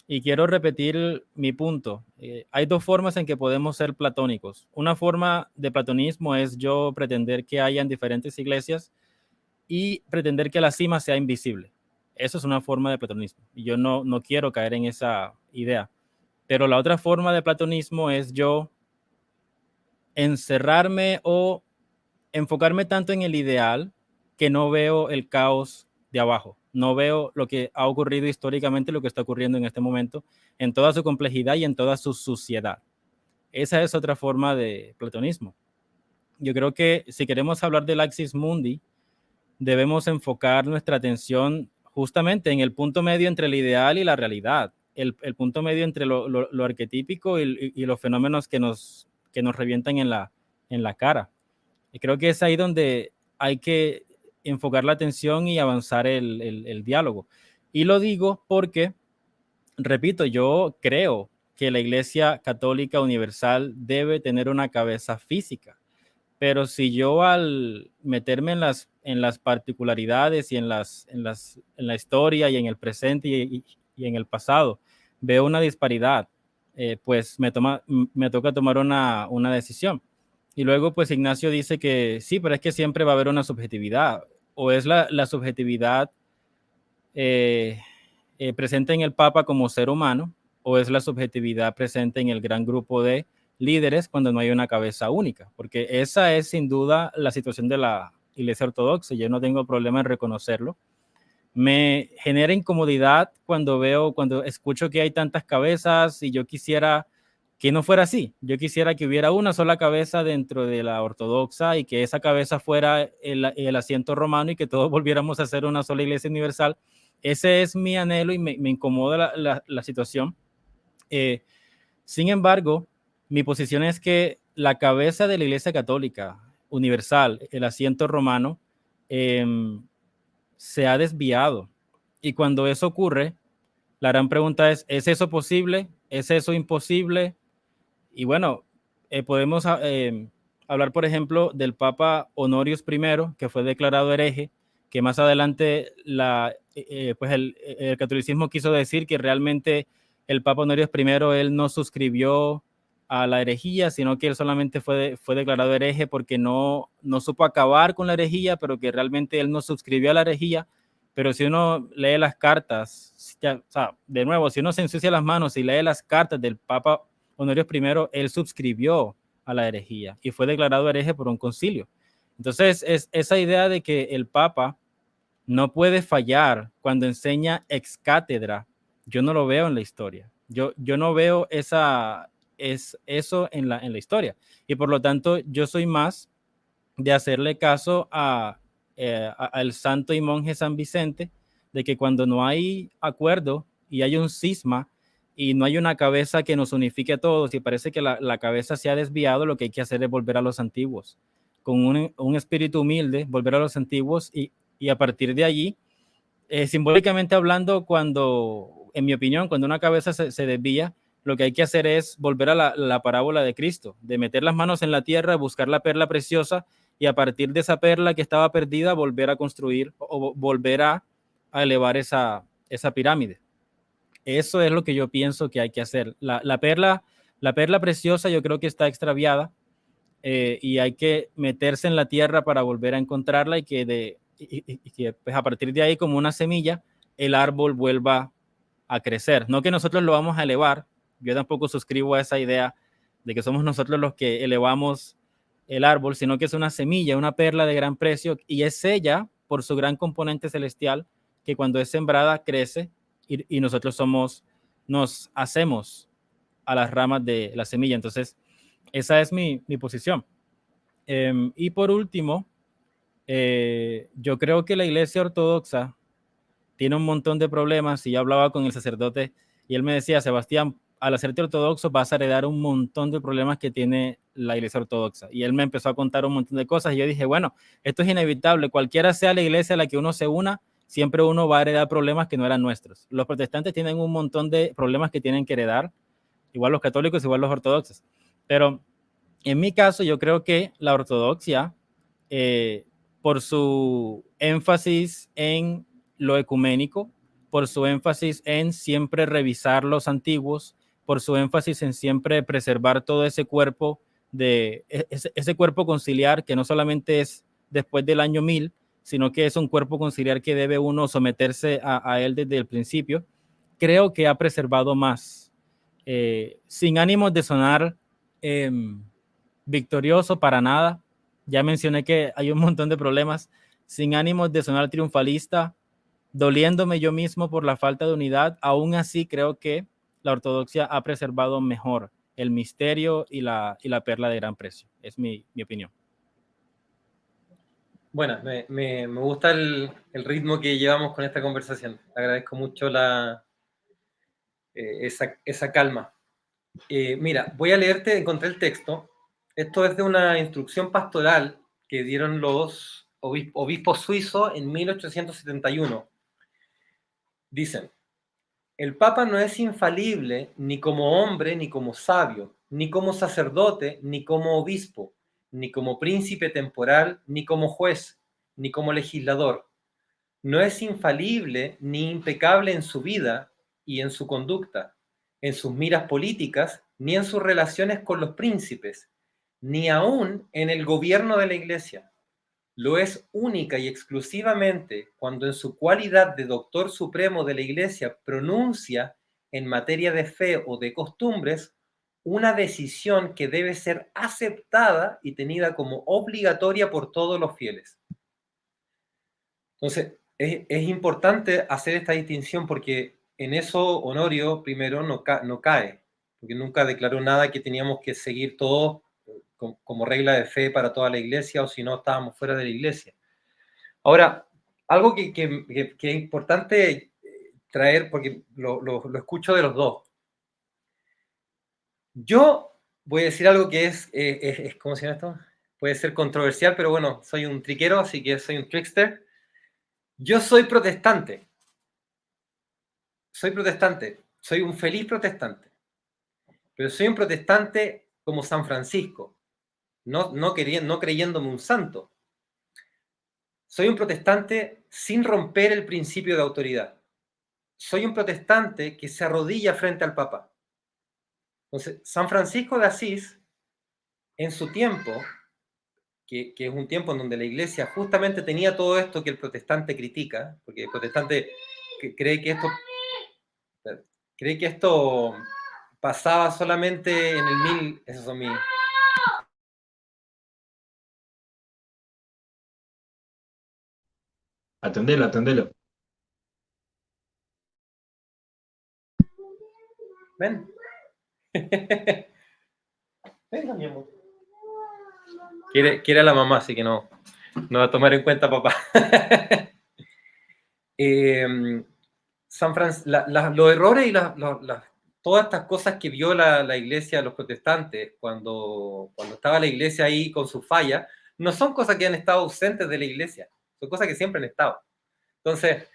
Y quiero repetir mi punto. Hay dos formas en que podemos ser platónicos. Una forma de platonismo es yo pretender que hayan diferentes iglesias y pretender que la cima sea invisible. Eso es una forma de platonismo. Y yo no quiero caer en esa idea. Pero la otra forma de platonismo es yo encerrarme o enfocarme tanto en el ideal que no veo el caos de abajo. No veo lo que ha ocurrido históricamente, lo que está ocurriendo en este momento, en toda su complejidad y en toda su suciedad. Esa es otra forma de platonismo. Yo creo que si queremos hablar del Axis Mundi, debemos enfocar nuestra atención justamente en el punto medio entre el ideal y la realidad, el punto medio entre lo arquetípico y los fenómenos que nos revientan en la cara. Y creo que es ahí donde hay que enfocar la atención y avanzar el diálogo. Y lo digo porque, repito, yo creo que la Iglesia Católica Universal debe tener una cabeza física. Pero si yo al meterme en las particularidades y en la historia y en el presente y en el pasado, veo una disparidad, pues me toca tomar una decisión. Y luego, pues Ignacio dice que sí, pero es que siempre va a haber una subjetividad. O es la subjetividad presente en el Papa como ser humano, o es la subjetividad presente en el gran grupo de líderes cuando no hay una cabeza única, porque esa es sin duda la situación de la Iglesia Ortodoxa. Yo no tengo problema en reconocerlo. Me genera incomodidad cuando escucho que hay tantas cabezas y yo quisiera que no fuera así. Yo quisiera que hubiera una sola cabeza dentro de la ortodoxa y que esa cabeza fuera el asiento romano y que todos volviéramos a ser una sola iglesia universal. Ese es mi anhelo y me incomoda la situación. Sin embargo, mi posición es que la cabeza de la Iglesia Católica Universal, el asiento romano, se ha desviado. Y cuando eso ocurre, la gran pregunta es eso posible? ¿Es eso imposible? Y bueno, podemos hablar, por ejemplo, del Papa Honorius I, que fue declarado hereje, que más adelante pues el catolicismo quiso decir que realmente el Papa Honorius I, él no suscribió a la herejía, sino que él solamente fue declarado hereje porque no supo acabar con la herejía, pero que realmente él no suscribió a la herejía. Pero si uno lee las cartas, o sea, de nuevo, si uno se ensucia las manos y lee las cartas del Papa Honorius I, él suscribió a la herejía y fue declarado hereje por un concilio. Entonces, es esa idea de que el Papa no puede fallar cuando enseña ex cátedra, yo no lo veo en la historia. Yo no veo eso en la historia. Y por lo tanto, yo soy más de hacerle caso al santo y monje San Vicente, de que cuando no hay acuerdo y hay un cisma y no hay una cabeza que nos unifique a todos y parece que la cabeza se ha desviado, lo que hay que hacer es volver a los antiguos, con un espíritu humilde, volver a los antiguos y a partir de allí, simbólicamente hablando, en mi opinión, cuando una cabeza se desvía, lo que hay que hacer es volver a la parábola de Cristo, de meter las manos en la tierra, buscar la perla preciosa y a partir de esa perla que estaba perdida, volver a construir o volver a elevar esa pirámide. Eso es lo que yo pienso que hay que hacer. La perla preciosa yo creo que está extraviada y hay que meterse en la tierra para volver a encontrarla y que pues a partir de ahí, como una semilla, el árbol vuelva a crecer. No que nosotros lo vamos a elevar. Yo tampoco suscribo a esa idea de que somos nosotros los que elevamos el árbol, sino que es una semilla, una perla de gran precio y es ella, por su gran componente celestial, que cuando es sembrada crece y nosotros nos hacemos a las ramas de la semilla. Entonces, esa es mi posición. Y por último, yo creo que la Iglesia Ortodoxa tiene un montón de problemas y yo hablaba con el sacerdote y él me decía, Sebastián, al hacerte ortodoxo vas a heredar un montón de problemas que tiene la Iglesia Ortodoxa. Y él me empezó a contar un montón de cosas y yo dije, bueno, esto es inevitable, cualquiera sea la iglesia a la que uno se una, siempre uno va a heredar problemas que no eran nuestros. Los protestantes tienen un montón de problemas que tienen que heredar, igual los católicos, igual los ortodoxos. Pero en mi caso, yo creo que la ortodoxia, por su énfasis en lo ecuménico, por su énfasis en siempre revisar los antiguos, por su énfasis en siempre preservar todo ese cuerpo, ese cuerpo conciliar que no solamente es después del año 1000, sino que es un cuerpo conciliar que debe uno someterse a él desde el principio, creo que ha preservado más, sin ánimos de sonar victorioso para nada. Ya mencioné que hay un montón de problemas, sin ánimos de sonar triunfalista, doliéndome yo mismo por la falta de unidad. Aún así creo que la ortodoxia ha preservado mejor el misterio y la perla de gran precio. Es mi opinión. Bueno, me gusta el ritmo que llevamos con esta conversación. Agradezco mucho esa calma. Mira, voy a leerte, encontré el texto. Esto es de una instrucción pastoral que dieron los obispos suizos en 1871. Dicen: el Papa no es infalible ni como hombre, ni como sabio, ni como sacerdote, ni como obispo, ni como príncipe temporal, ni como juez, ni como legislador. No es infalible ni impecable en su vida y en su conducta, en sus miras políticas, ni en sus relaciones con los príncipes, ni aún en el gobierno de la Iglesia. Lo es única y exclusivamente cuando en su cualidad de doctor supremo de la Iglesia pronuncia en materia de fe o de costumbres una decisión que debe ser aceptada y tenida como obligatoria por todos los fieles. Entonces, es importante hacer esta distinción porque en eso Honorio primero no cae, porque nunca declaró nada que teníamos que seguir todo como regla de fe para toda la iglesia, o si no estábamos fuera de la iglesia. Ahora, algo que es importante traer, porque lo escucho de los dos. Yo voy a decir algo que es ¿cómo se llama esto? Puede ser controversial, pero bueno, soy un triquero, así que soy un trickster. Yo soy protestante. Soy un feliz protestante. Pero soy un protestante como San Francisco, no creyéndome un santo. Soy un protestante sin romper el principio de autoridad. Soy un protestante que se arrodilla frente al Papa. Entonces, San Francisco de Asís, en su tiempo, que es un tiempo en donde la iglesia justamente tenía todo esto que el protestante critica, porque el protestante cree que esto pasaba solamente en el 1000, esos son mis... Atendelo, atendelo. Ven. Venga, mi amor. Quiere a la mamá, así que no va a tomar en cuenta papá. Los errores y todas estas cosas que vio la iglesia, los protestantes, cuando estaba la iglesia ahí con su falla, no son cosas que han estado ausentes de la iglesia, son cosas que siempre han estado. Entonces,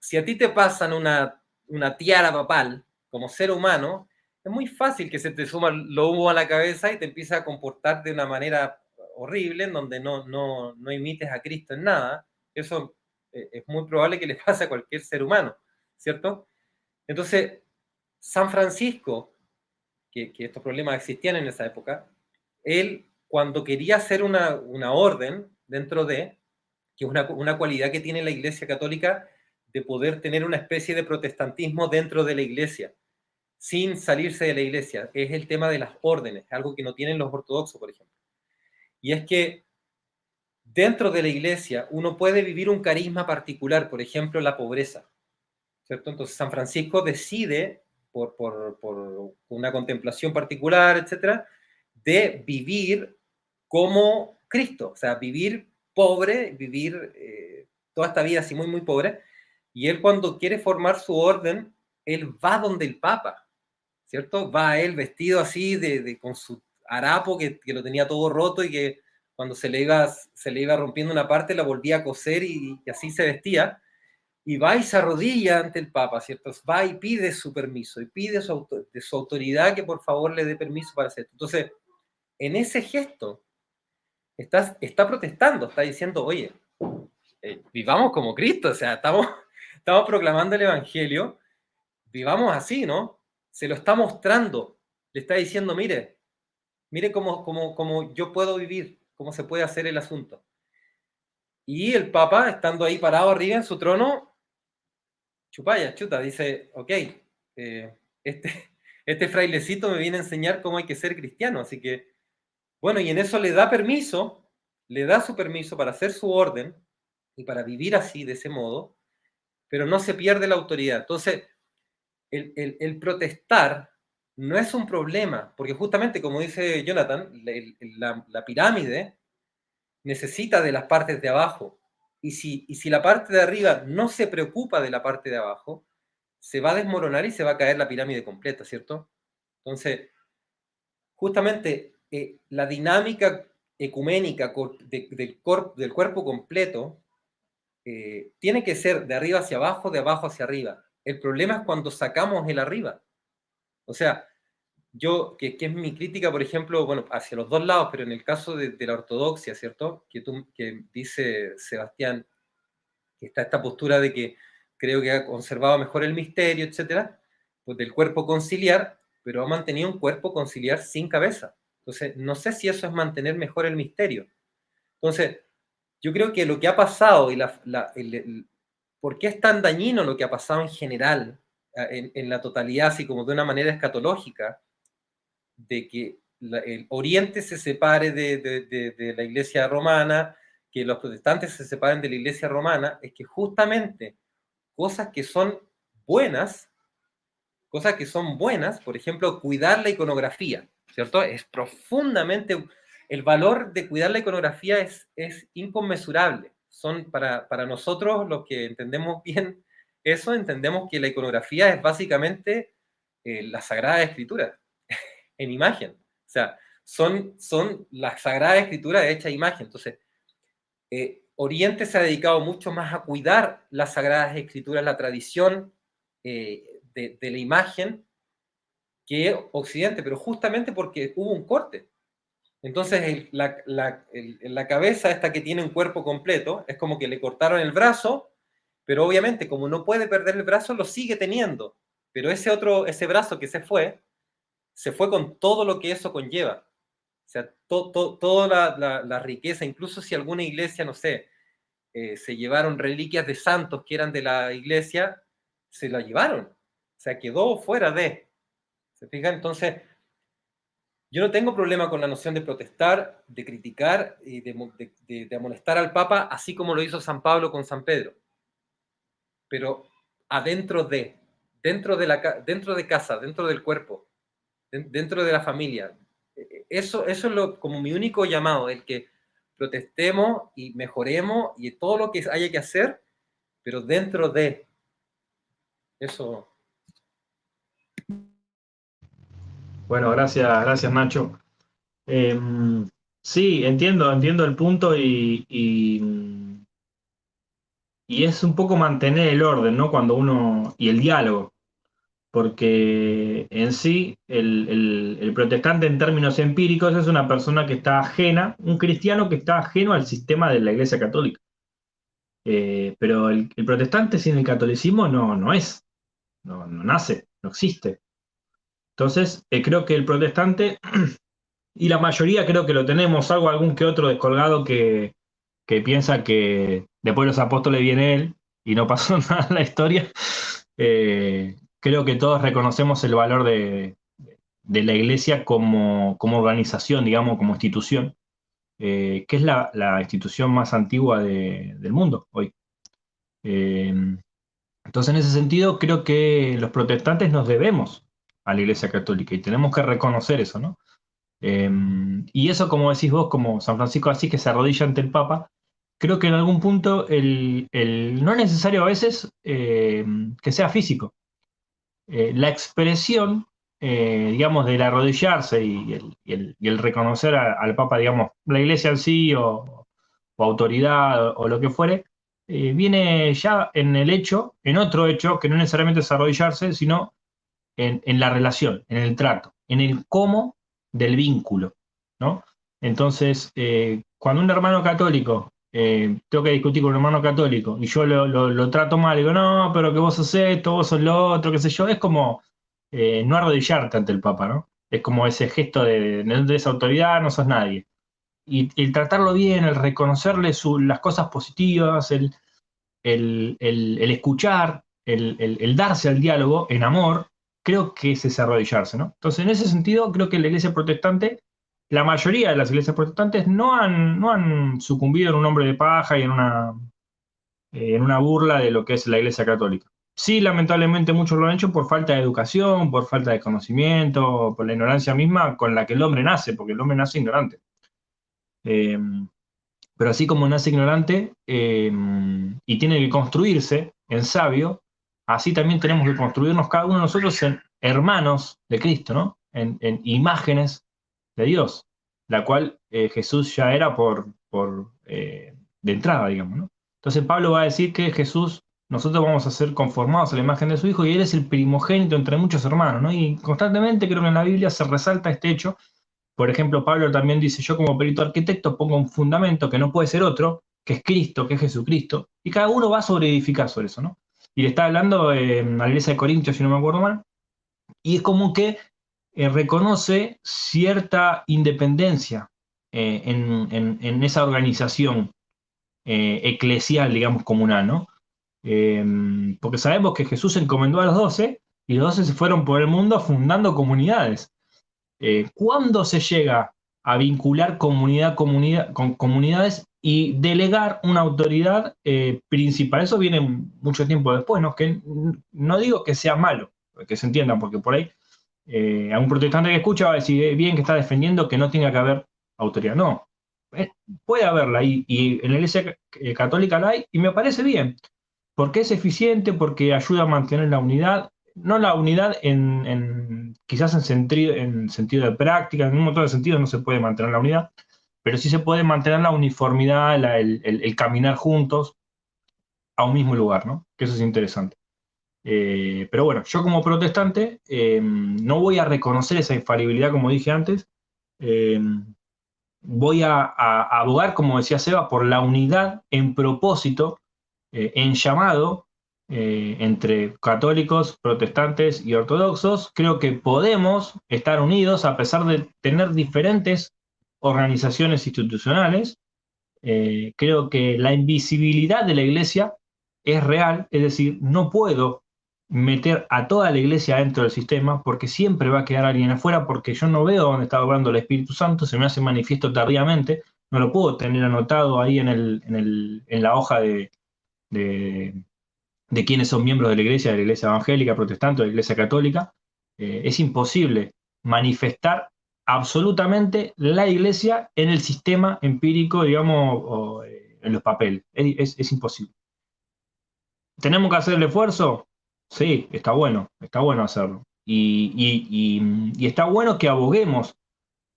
si a ti te pasan una tiara papal como ser humano, es muy fácil que se te suma lo humo a la cabeza y te empieza a comportar de una manera horrible, en donde no imites a Cristo en nada. Eso es muy probable que le pase a cualquier ser humano, ¿cierto? Entonces, San Francisco, que estos problemas existían en esa época, él, cuando quería hacer una orden dentro de, que es una cualidad que tiene la Iglesia Católica, de poder tener una especie de protestantismo dentro de la Iglesia, sin salirse de la Iglesia, es el tema de las órdenes, algo que no tienen los ortodoxos, por ejemplo. Y es que dentro de la Iglesia uno puede vivir un carisma particular, por ejemplo, la pobreza, ¿cierto? Entonces San Francisco decide, por una contemplación particular, etcétera, de vivir como Cristo, o sea, vivir pobre, vivir toda esta vida así muy, muy pobre, y él cuando quiere formar su orden, él va donde el Papa, ¿cierto? Va a él vestido así, con su harapo que lo tenía todo roto y que cuando se le iba rompiendo una parte la volvía a coser y así se vestía. y va y se arrodilla ante el Papa, ¿cierto? Va y pide su permiso, y pide de su autoridad que por favor le dé permiso para hacer esto. Entonces, en ese gesto, está protestando, está diciendo, oye, vivamos como Cristo, o sea, estamos proclamando el Evangelio, vivamos así, ¿no? Se lo está mostrando, le está diciendo, mire cómo yo puedo vivir, cómo se puede hacer el asunto. Y el Papa, estando ahí parado arriba en su trono, chuta, dice, ok, este frailecito me viene a enseñar cómo hay que ser cristiano, así que, bueno, y en eso le da su permiso para hacer su orden y para vivir así, de ese modo, pero no se pierde la autoridad. Entonces, el protestar no es un problema, porque justamente, como dice Jonathan, la pirámide necesita de las partes de abajo, y si la parte de arriba no se preocupa de la parte de abajo, se va a desmoronar y se va a caer la pirámide completa, ¿cierto? Entonces, justamente la dinámica ecuménica del cuerpo completo tiene que ser de arriba hacia abajo, de abajo hacia arriba. El problema es cuando sacamos el arriba. O sea, yo, que es mi crítica, por ejemplo, bueno, hacia los dos lados, pero en el caso de la ortodoxia, ¿cierto? Que dice Sebastián, que está esta postura de que creo que ha conservado mejor el misterio, etcétera, pues del cuerpo conciliar, pero ha mantenido un cuerpo conciliar sin cabeza. Entonces, no sé si eso es mantener mejor el misterio. Entonces, yo creo que lo que ha pasado y por qué es tan dañino lo que ha pasado en general, en la totalidad, así como de una manera escatológica, de que el Oriente se separe de la Iglesia romana, que los protestantes se separen de la Iglesia romana, es que justamente cosas que son buenas, por ejemplo, cuidar la iconografía, ¿cierto? Es profundamente, el valor de cuidar la iconografía es inconmensurable. Son para nosotros, los que entendemos bien eso, entendemos que la iconografía es básicamente la Sagrada Escritura en imagen. O sea, son las Sagradas Escrituras hechas imagen. Entonces, Oriente se ha dedicado mucho más a cuidar las Sagradas Escrituras, la tradición de la imagen, que Occidente, pero justamente porque hubo un corte. Entonces, la cabeza esta que tiene un cuerpo completo, es como que le cortaron el brazo, pero obviamente como no puede perder el brazo, lo sigue teniendo. Pero ese brazo que se fue con todo lo que eso conlleva. O sea, toda la riqueza, incluso si alguna iglesia, no sé, se llevaron reliquias de santos que eran de la iglesia, se la llevaron. O sea, quedó fuera de. ¿Se fijan? Entonces, yo no tengo problema con la noción de protestar, de criticar y de amonestar al Papa, así como lo hizo San Pablo con San Pedro. Pero dentro de casa, dentro del cuerpo, dentro de la familia. Eso es como mi único llamado, el que protestemos y mejoremos y todo lo que haya que hacer, pero dentro de eso. Bueno, gracias Nacho. Sí, entiendo el punto y es un poco mantener el orden, ¿no? Y el diálogo, porque en sí el protestante en términos empíricos es una persona que está ajena, un cristiano que está ajeno al sistema de la Iglesia Católica. Pero el protestante sin el catolicismo no nace, no existe. Entonces, creo que el protestante, y la mayoría creo que lo tenemos, salvo algún que otro descolgado que piensa que después de los apóstoles viene él y no pasó nada en la historia. Creo que todos reconocemos el valor de la Iglesia como organización, digamos, como institución, que es la institución más antigua del mundo hoy. Entonces, en ese sentido, creo que los protestantes nos debemos a la Iglesia Católica y tenemos que reconocer eso, ¿no? Y eso, como decís vos, como San Francisco así que se arrodilla ante el Papa, creo que en algún punto no es necesario a veces que sea físico. La expresión, digamos, del arrodillarse y el reconocer al Papa, digamos, la Iglesia en sí o autoridad o lo que fuere, viene ya en el hecho, en otro hecho, que no necesariamente es arrodillarse, sino en la relación, en el trato, en el cómo del vínculo, ¿no? Entonces, cuando un hermano católico, tengo que discutir con un hermano católico, y yo lo trato mal, digo, no, pero que vos sos esto, vos sos lo otro, qué sé yo, es como no arrodillarte ante el Papa, ¿no? Es como ese gesto de no tenés autoridad, no sos nadie. Y el tratarlo bien, el reconocerle las cosas positivas, el escuchar, el darse al diálogo en amor, creo que es ese arrodillarse, ¿no? Entonces, en ese sentido, creo que la iglesia protestante, la mayoría de las iglesias protestantes no han sucumbido en un hombre de paja y en una burla de lo que es la iglesia católica. Sí, lamentablemente muchos lo han hecho por falta de educación, por falta de conocimiento, por la ignorancia misma con la que el hombre nace, porque el hombre nace ignorante. Eh, pero así como nace ignorante y tiene que construirse en sabio, así también tenemos que construirnos cada uno de nosotros en hermanos de Cristo, ¿no? En imágenes de Dios, la cual Jesús ya era de entrada, digamos, ¿no? Entonces Pablo va a decir que Jesús, nosotros vamos a ser conformados a la imagen de su Hijo y Él es el primogénito entre muchos hermanos, ¿no? Y constantemente creo que en la Biblia se resalta este hecho. Por ejemplo, Pablo también dice, yo como perito arquitecto pongo un fundamento que no puede ser otro, que es Cristo, que es Jesucristo, y cada uno va a sobreedificar sobre eso, ¿no? Y le está hablando a la iglesia de Corintios, si no me acuerdo mal, y es como que reconoce cierta independencia en esa organización eclesial, digamos, comunal, ¿no? Porque sabemos que Jesús encomendó a los 12 y los 12 se fueron por el mundo fundando comunidades. ¿Cuándo se llega a vincular con comunidades y delegar una autoridad principal? Eso viene mucho tiempo después, ¿no? Que no digo que sea malo, que se entienda, porque por ahí a un protestante que escucha va a decir, bien que está defendiendo que no tenga que haber autoridad. No, puede haberla, y en la iglesia católica la hay, y me parece bien, porque es eficiente, porque ayuda a mantener la unidad, no la unidad quizás en sentido de práctica, en un montón de sentidos no se puede mantener la unidad, pero sí se puede mantener la uniformidad, el caminar juntos a un mismo lugar, ¿no? Que eso es interesante. Pero bueno, yo como protestante no voy a reconocer esa infalibilidad, como dije antes. Eh, Voy a abogar, como decía Seba, por la unidad en propósito, en llamado, entre católicos, protestantes y ortodoxos. Creo que podemos estar unidos a pesar de tener diferentes organizaciones institucionales. Creo que la invisibilidad de la iglesia es real, es decir, no puedo meter a toda la iglesia dentro del sistema porque siempre va a quedar alguien afuera, porque yo no veo dónde está obrando el Espíritu Santo, se me hace manifiesto tardíamente, no lo puedo tener anotado ahí en la hoja de, de quiénes son miembros de la iglesia evangélica, protestante, de la iglesia católica. Es imposible manifestar absolutamente la iglesia en el sistema empírico, digamos, o en los papeles. Es imposible. ¿Tenemos que hacer el esfuerzo? Sí, está bueno hacerlo. Y está bueno que aboguemos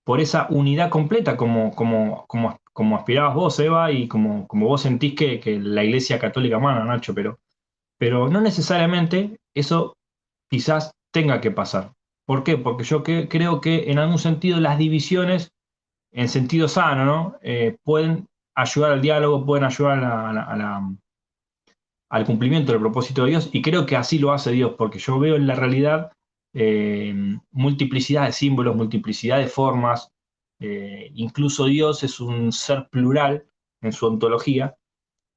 por esa unidad completa, como aspirabas vos, Eva, y como vos sentís que la Iglesia Católica mana, Nacho, pero no necesariamente eso quizás tenga que pasar. ¿Por qué? Porque yo creo que en algún sentido las divisiones, en sentido sano, ¿no? Pueden ayudar al diálogo, pueden ayudar al cumplimiento del propósito de Dios, y creo que así lo hace Dios, porque yo veo en la realidad multiplicidad de símbolos, multiplicidad de formas, incluso Dios es un ser plural en su ontología,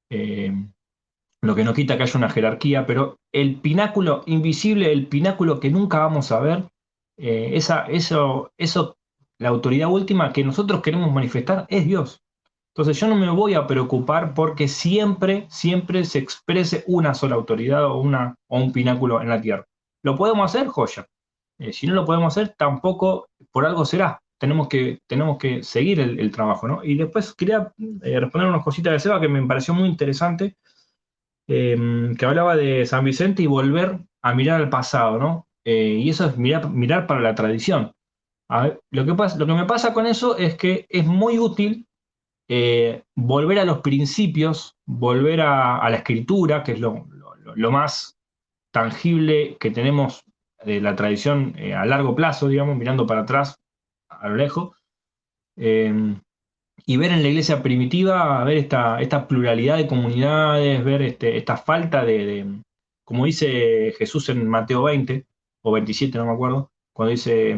eh, lo que no quita que haya una jerarquía, pero el pináculo invisible, el pináculo que nunca vamos a ver, eso, la autoridad última que nosotros queremos manifestar es Dios. Entonces yo no me voy a preocupar porque siempre se exprese una sola autoridad o un pináculo en la tierra. ¿Lo podemos hacer? Joya. Si no lo podemos hacer, tampoco por algo será. Tenemos que seguir el trabajo, ¿no? Y después quería responder unas cositas de Seba que me pareció muy interesante, que hablaba de San Vicente y volver a mirar al pasado, ¿no? Y eso es mirar para la tradición. A ver, lo que me pasa con eso es que es muy útil volver a los principios, volver a la escritura, que es lo más tangible que tenemos de la tradición a largo plazo, digamos, mirando para atrás, a lo lejos, y ver en la iglesia primitiva, ver esta pluralidad de comunidades, ver esta falta como dice Jesús en Mateo 20, o 27, no me acuerdo, cuando dice,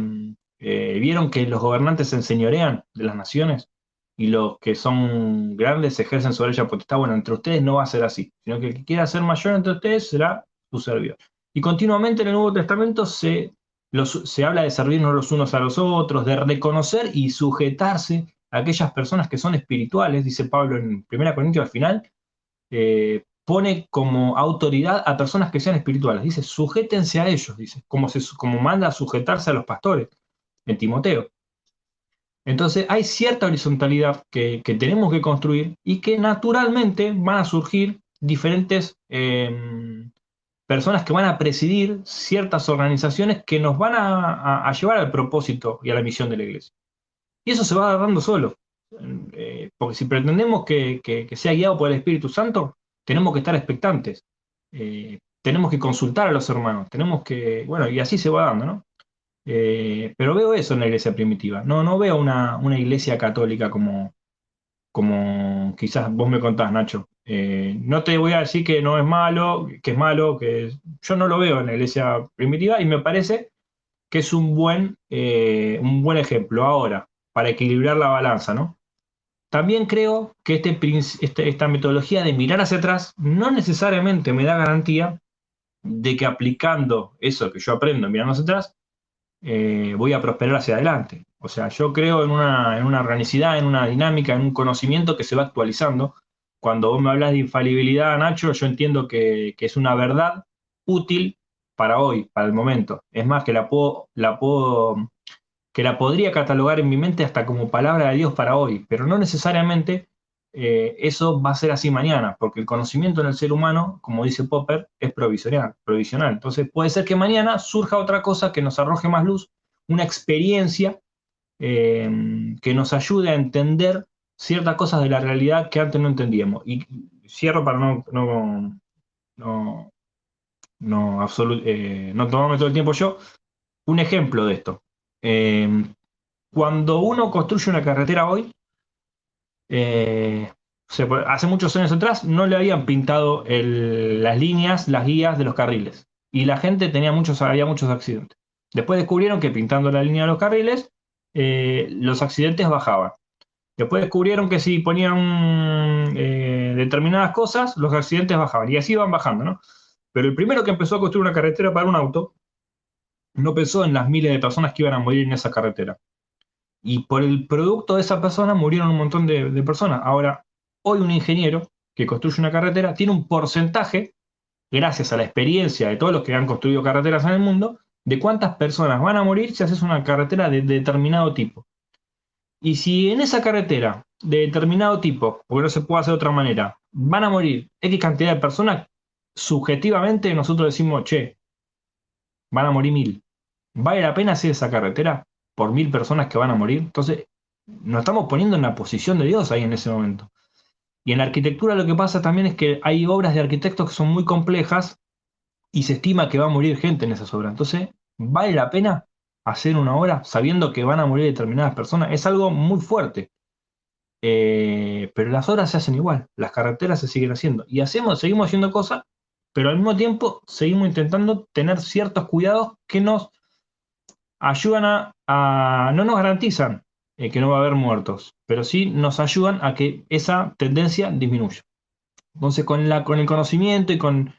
vieron que los gobernantes se enseñorean de las naciones, y los que son grandes ejercen sobre ella potestad. Bueno, entre ustedes no va a ser así, sino que el que quiera ser mayor entre ustedes será su servidor. Y continuamente en el Nuevo Testamento se habla de servirnos los unos a los otros, de reconocer y sujetarse a aquellas personas que son espirituales, dice Pablo en 1 Corintios al final, pone como autoridad a personas que sean espirituales. Dice, sujétense a ellos, dice, como manda a sujetarse a los pastores en Timoteo. Entonces hay cierta horizontalidad que tenemos que construir y que naturalmente van a surgir diferentes personas que van a presidir ciertas organizaciones que nos van a llevar al propósito y a la misión de la iglesia. Y eso se va dando solo. Porque si pretendemos que sea guiado por el Espíritu Santo, tenemos que estar expectantes. Tenemos que consultar a los hermanos. Tenemos que, bueno, y así se va dando, ¿no? Pero veo eso en la iglesia primitiva. No veo una iglesia católica como quizás vos me contás, Nacho. No te voy a decir que no es malo, que yo no lo veo en la iglesia primitiva y me parece que es un buen ejemplo ahora para equilibrar la balanza, ¿no? También creo que esta metodología de mirar hacia atrás no necesariamente me da garantía de que aplicando eso que yo aprendo mirando hacia atrás voy a prosperar hacia adelante. O sea, yo creo en una organicidad, en una dinámica, en un conocimiento que se va actualizando. Cuando vos me hablas de infalibilidad, Nacho, yo entiendo que es una verdad útil para hoy, para el momento. Es más, que la podría catalogar en mi mente hasta como palabra de Dios para hoy, pero no necesariamente eso va a ser así mañana, porque el conocimiento en el ser humano, como dice Popper, es provisional. Entonces puede ser que mañana surja otra cosa que nos arroje más luz, una experiencia que nos ayude a entender ciertas cosas de la realidad que antes no entendíamos. Y cierro para no tomarme todo el tiempo yo. Un ejemplo de esto. Cuando uno construye una carretera hoy, hace muchos años atrás no le habían pintado las líneas, las guías de los carriles. Y la gente había muchos accidentes. Después descubrieron que pintando la línea de los carriles, los accidentes bajaban. Después descubrieron que si ponían determinadas cosas, los accidentes bajaban. Y así van bajando, ¿no? Pero el primero que empezó a construir una carretera para un auto, no pensó en las miles de personas que iban a morir en esa carretera. Y por el producto de esa persona murieron un montón de personas. Ahora, hoy un ingeniero que construye una carretera tiene un porcentaje, gracias a la experiencia de todos los que han construido carreteras en el mundo, de cuántas personas van a morir si haces una carretera de determinado tipo. Y si en esa carretera de determinado tipo, porque no se puede hacer de otra manera, van a morir X cantidad de personas, subjetivamente nosotros decimos, che, van a morir 1000. ¿Vale la pena hacer esa carretera por 1000 personas que van a morir? Entonces, nos estamos poniendo en la posición de Dios ahí en ese momento. Y en la arquitectura lo que pasa también es que hay obras de arquitectos que son muy complejas y se estima que va a morir gente en esas obras. Entonces, ¿vale la pena hacer una obra sabiendo que van a morir determinadas personas? Es algo muy fuerte. Pero las obras se hacen igual, las carreteras se siguen haciendo. Y seguimos haciendo cosas, pero al mismo tiempo seguimos intentando tener ciertos cuidados que nos ayudan no nos garantizan que no va a haber muertos, pero sí nos ayudan a que esa tendencia disminuya. Entonces, con el conocimiento y con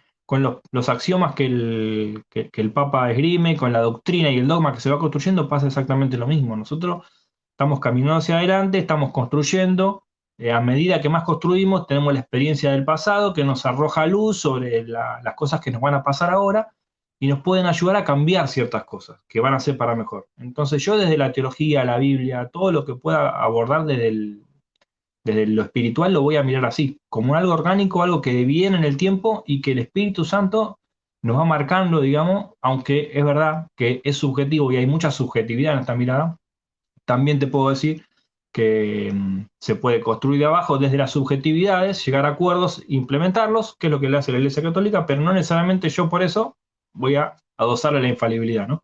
los axiomas que el Papa esgrime, con la doctrina y el dogma que se va construyendo, pasa exactamente lo mismo. Nosotros estamos caminando hacia adelante, estamos construyendo. A medida que más construimos, tenemos la experiencia del pasado que nos arroja luz sobre las cosas que nos van a pasar ahora y nos pueden ayudar a cambiar ciertas cosas que van a ser para mejor. Entonces yo desde la teología, la Biblia, todo lo que pueda abordar desde lo espiritual lo voy a mirar así, como algo orgánico, algo que viene en el tiempo y que el Espíritu Santo nos va marcando, digamos, aunque es verdad que es subjetivo y hay mucha subjetividad en esta mirada. También te puedo decir que se puede construir de abajo desde las subjetividades, llegar a acuerdos, implementarlos, que es lo que le hace la Iglesia Católica, pero no necesariamente yo por eso voy a adosarle la infalibilidad, ¿no?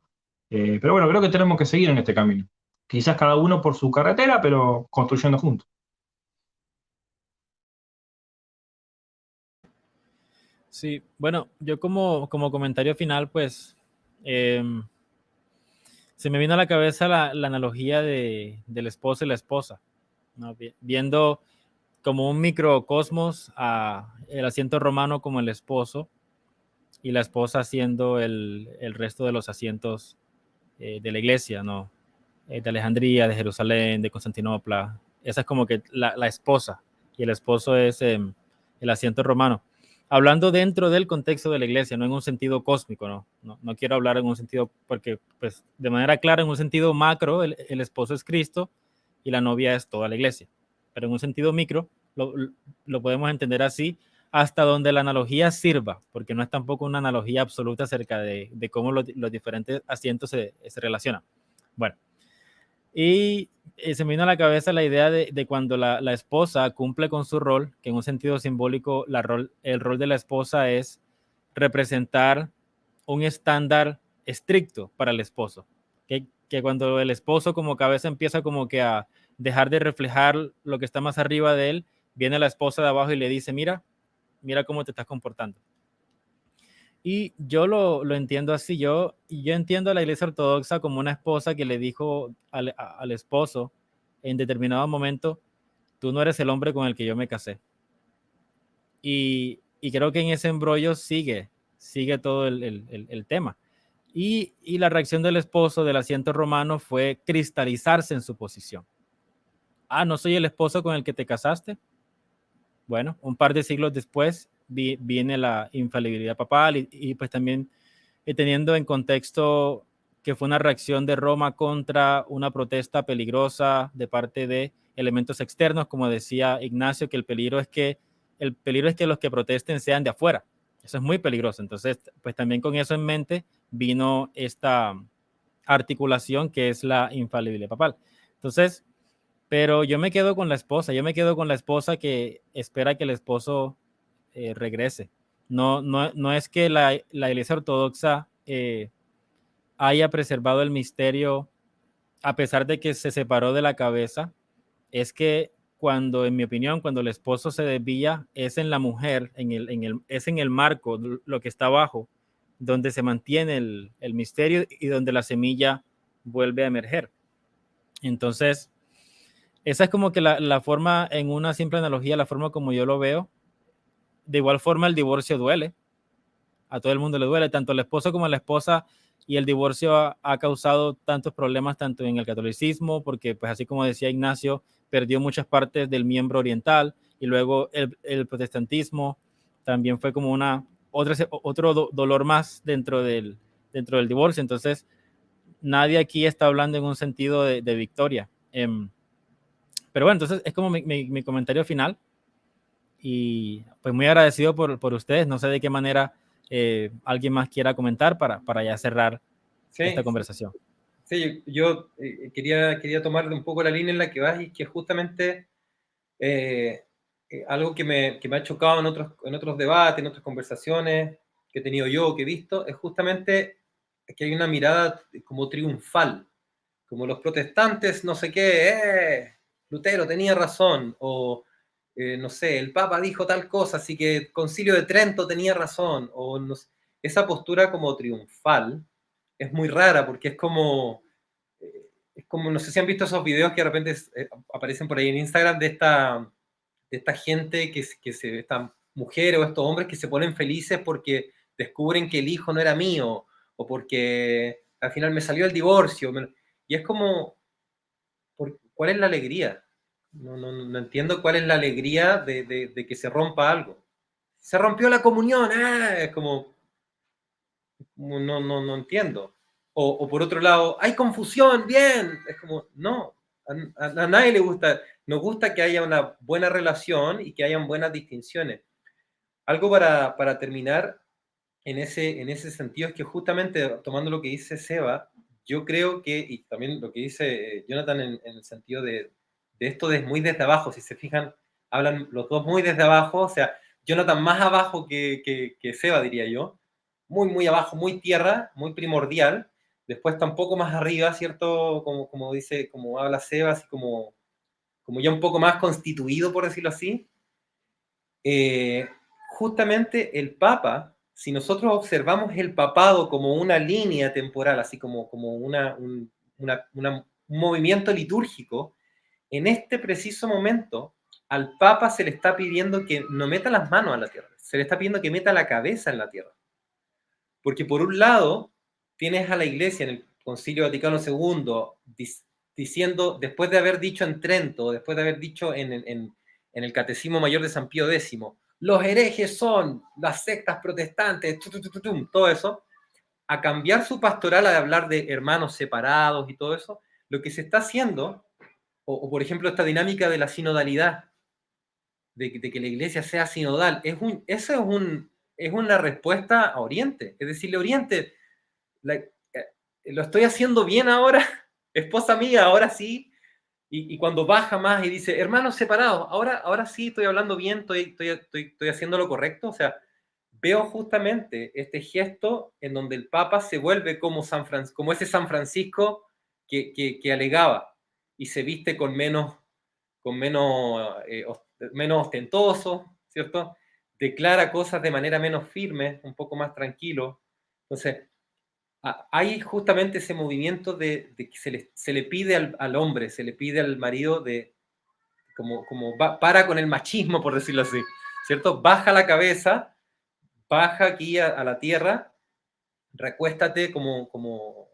Pero bueno, creo que tenemos que seguir en este camino. Quizás cada uno por su carretera, pero construyendo juntos. Sí, bueno, yo como comentario final, pues se me vino a la cabeza la analogía del esposo y la esposa, ¿no? Viendo como un microcosmos a el asiento romano como el esposo y la esposa siendo el resto de los asientos de la iglesia, ¿no? De Alejandría, de Jerusalén, de Constantinopla. Esa es como que la esposa y el esposo es el asiento romano. Hablando dentro del contexto de la iglesia, no en un sentido cósmico, no quiero hablar en un sentido, porque pues de manera clara, en un sentido macro, el esposo es Cristo y la novia es toda la iglesia. Pero en un sentido micro, lo podemos entender así, hasta donde la analogía sirva, porque no es tampoco una analogía absoluta acerca de cómo los diferentes asientos se relacionan. Bueno, y se me vino a la cabeza la idea de cuando la esposa cumple con su rol, que en un sentido simbólico el rol de la esposa es representar un estándar estricto para el esposo. Que cuando el esposo como cabeza empieza como que a dejar de reflejar lo que está más arriba de él, viene la esposa de abajo y le dice, mira cómo te estás comportando. Y yo lo entiendo así, yo entiendo a la iglesia ortodoxa como una esposa que le dijo al esposo en determinado momento, tú no eres el hombre con el que yo me casé. Y creo que en ese embrollo sigue todo el tema. Y la reacción del esposo del asiento romano fue cristalizarse en su posición. Ah, ¿no soy el esposo con el que te casaste? Bueno, un par de siglos después viene la infalibilidad papal y pues también teniendo en contexto que fue una reacción de Roma contra una protesta peligrosa de parte de elementos externos, como decía Ignacio, que el peligro es que los que protesten sean de afuera. Eso es muy peligroso. Entonces, pues también con eso en mente vino esta articulación que es la infalibilidad papal. Entonces, pero yo me quedo con la esposa que espera que el esposo regrese. No es que la iglesia ortodoxa haya preservado el misterio a pesar de que se separó de la cabeza, es que cuando, en mi opinión, cuando el esposo se desvía, es en la mujer, es en el marco, lo que está abajo, donde se mantiene el misterio y donde la semilla vuelve a emerger. Entonces, esa es como que la forma, en una simple analogía, la forma como yo lo veo. De igual forma, el divorcio duele. A todo el mundo le duele, tanto al esposo como a la esposa, y el divorcio ha causado tantos problemas tanto en el catolicismo, porque pues así como decía Ignacio, perdió muchas partes del miembro oriental, y luego el protestantismo también fue como otro dolor más dentro del divorcio. Entonces, nadie aquí está hablando en un sentido de victoria. Pero bueno, entonces es como mi comentario final, y pues muy agradecido por ustedes. No sé de qué manera alguien más quiera comentar para ya cerrar esta conversación. Sí, yo quería tomar un poco la línea en la que vas, y que justamente algo que me ha chocado en otros debates, en otras conversaciones que he tenido yo, que he visto, es justamente que hay una mirada como triunfal, como los protestantes, no sé qué, Lutero tenía razón, o no sé, el Papa dijo tal cosa, así que el Concilio de Trento tenía razón, o no sé, esa postura como triunfal es muy rara, porque es como, no sé si han visto esos videos que de repente aparecen por ahí en Instagram de esta gente estas mujeres o estos hombres que se ponen felices porque descubren que el hijo no era mío, o porque al final me salió el divorcio, y es como, ¿cuál es la alegría? No entiendo cuál es la alegría de que se rompa algo. Se rompió la comunión, es como, no entiendo. O por otro lado, hay confusión, bien, es como, no, a nadie le gusta, nos gusta que haya una buena relación y que hayan buenas distinciones. Algo para terminar en ese sentido es que justamente tomando lo que dice Seba, yo creo que, y también lo que dice Jonathan en el sentido de esto de muy desde abajo. Si se fijan, hablan los dos muy desde abajo, o sea, Jonathan más abajo que Seba, diría yo, muy abajo, muy tierra, muy primordial. Después está un poco más arriba, ¿cierto? Como dice, como habla Seba, así como ya un poco más constituido, por decirlo así. Justamente el Papa, si nosotros observamos el papado como una línea temporal, así como un movimiento litúrgico, en este preciso momento al Papa se le está pidiendo que no meta las manos a la tierra, se le está pidiendo que meta la cabeza en la tierra. Porque por un lado, tienes a la Iglesia en el Concilio Vaticano II diciendo, después de haber dicho en Trento, después de haber dicho en el Catecismo Mayor de San Pío X, los herejes son las sectas protestantes, todo eso, a cambiar su pastoral a hablar de hermanos separados y todo eso, lo que se está haciendo, o por ejemplo esta dinámica de la sinodalidad, de que la Iglesia sea sinodal, eso es una respuesta a Oriente. Es decirle, Oriente, lo estoy haciendo bien ahora, esposa mía, ahora sí. Y cuando baja más y dice, hermanos separados, ahora sí estoy hablando bien, estoy haciendo lo correcto. O sea, veo justamente este gesto en donde el Papa se vuelve como ese San Francisco que alegaba y se viste con menos ostentoso, ¿cierto? Declara cosas de manera menos firme, un poco más tranquilo. Entonces, hay justamente ese movimiento de que se le pide al hombre, se le pide al marido para con el machismo, por decirlo así, ¿cierto? Baja la cabeza, baja aquí a la tierra, recuéstate como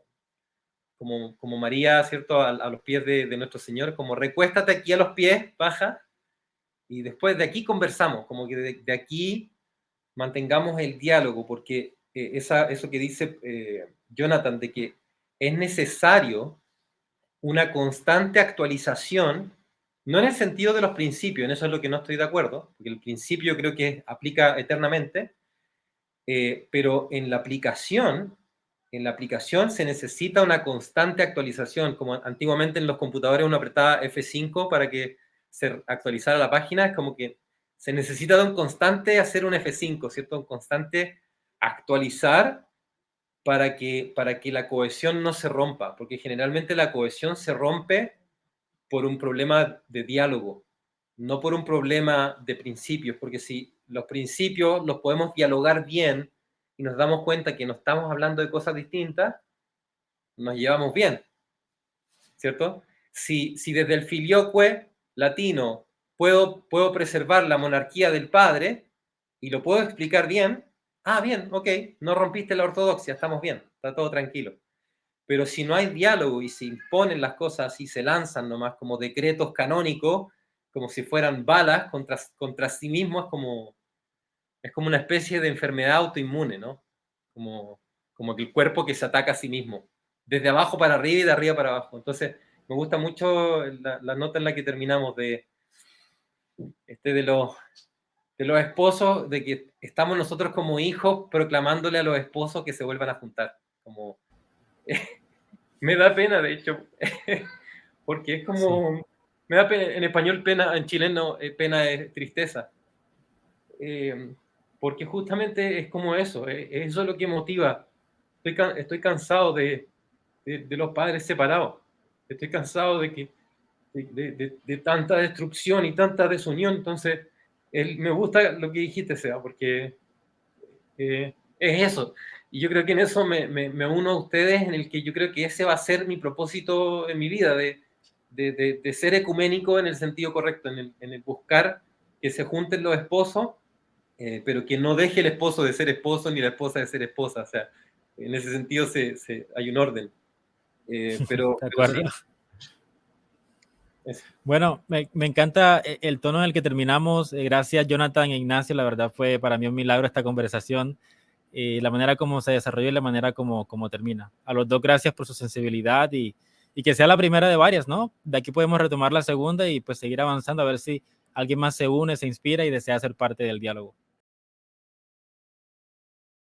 María, ¿cierto? A los pies de nuestro Señor, como recuéstate aquí a los pies, baja, y después de aquí conversamos, como que de aquí mantengamos el diálogo, porque eso que dice Jonathan, de que es necesario una constante actualización, no en el sentido de los principios, en eso es lo que no estoy de acuerdo, porque el principio creo que aplica eternamente, pero en la aplicación se necesita una constante actualización, como antiguamente en los computadores uno apretaba F5 para que se actualizara la página, es como que se necesita de un constante hacer un F5, ¿cierto? Un constante actualizar para que la cohesión no se rompa, porque generalmente la cohesión se rompe por un problema de diálogo, no por un problema de principios, porque si los principios los podemos dialogar bien y nos damos cuenta que no estamos hablando de cosas distintas, nos llevamos bien, ¿cierto? Si desde el filioque latino puedo preservar la monarquía del padre y lo puedo explicar bien, bien, ok, no rompiste la ortodoxia, estamos bien, está todo tranquilo. Pero si no hay diálogo y se imponen las cosas y se lanzan nomás como decretos canónicos, como si fueran balas contra sí mismo, es como una especie de enfermedad autoinmune, ¿no? Como que el cuerpo que se ataca a sí mismo, desde abajo para arriba y de arriba para abajo. Entonces, me gusta mucho la nota en la que terminamos de los esposos, de que estamos nosotros como hijos proclamándole a los esposos que se vuelvan a juntar. Como me da pena, de hecho, porque es como, sí. Me da pena, en español pena, en chileno pena es tristeza, porque justamente es como eso, eso es lo que motiva. Estoy cansado de los padres separados, estoy cansado de tanta destrucción y tanta desunión. Entonces, me gusta lo que dijiste, Seba, porque es eso. Y yo creo que en eso me uno a ustedes, en el que yo creo que ese va a ser mi propósito en mi vida, de ser ecuménico en el sentido correcto, en el buscar que se junten los esposos, pero que no deje el esposo de ser esposo ni la esposa de ser esposa. O sea, en ese sentido hay un orden. Pero, de acuerdo. Pero sí. Bueno, me encanta el tono en el que terminamos. Gracias, Jonathan e Ignacio. La verdad fue para mí un milagro esta conversación. La manera como se desarrolló y la manera como termina. A los dos, gracias por su sensibilidad y que sea la primera de varias, ¿no? De aquí podemos retomar la segunda y pues seguir avanzando a ver si alguien más se une, se inspira y desea ser parte del diálogo.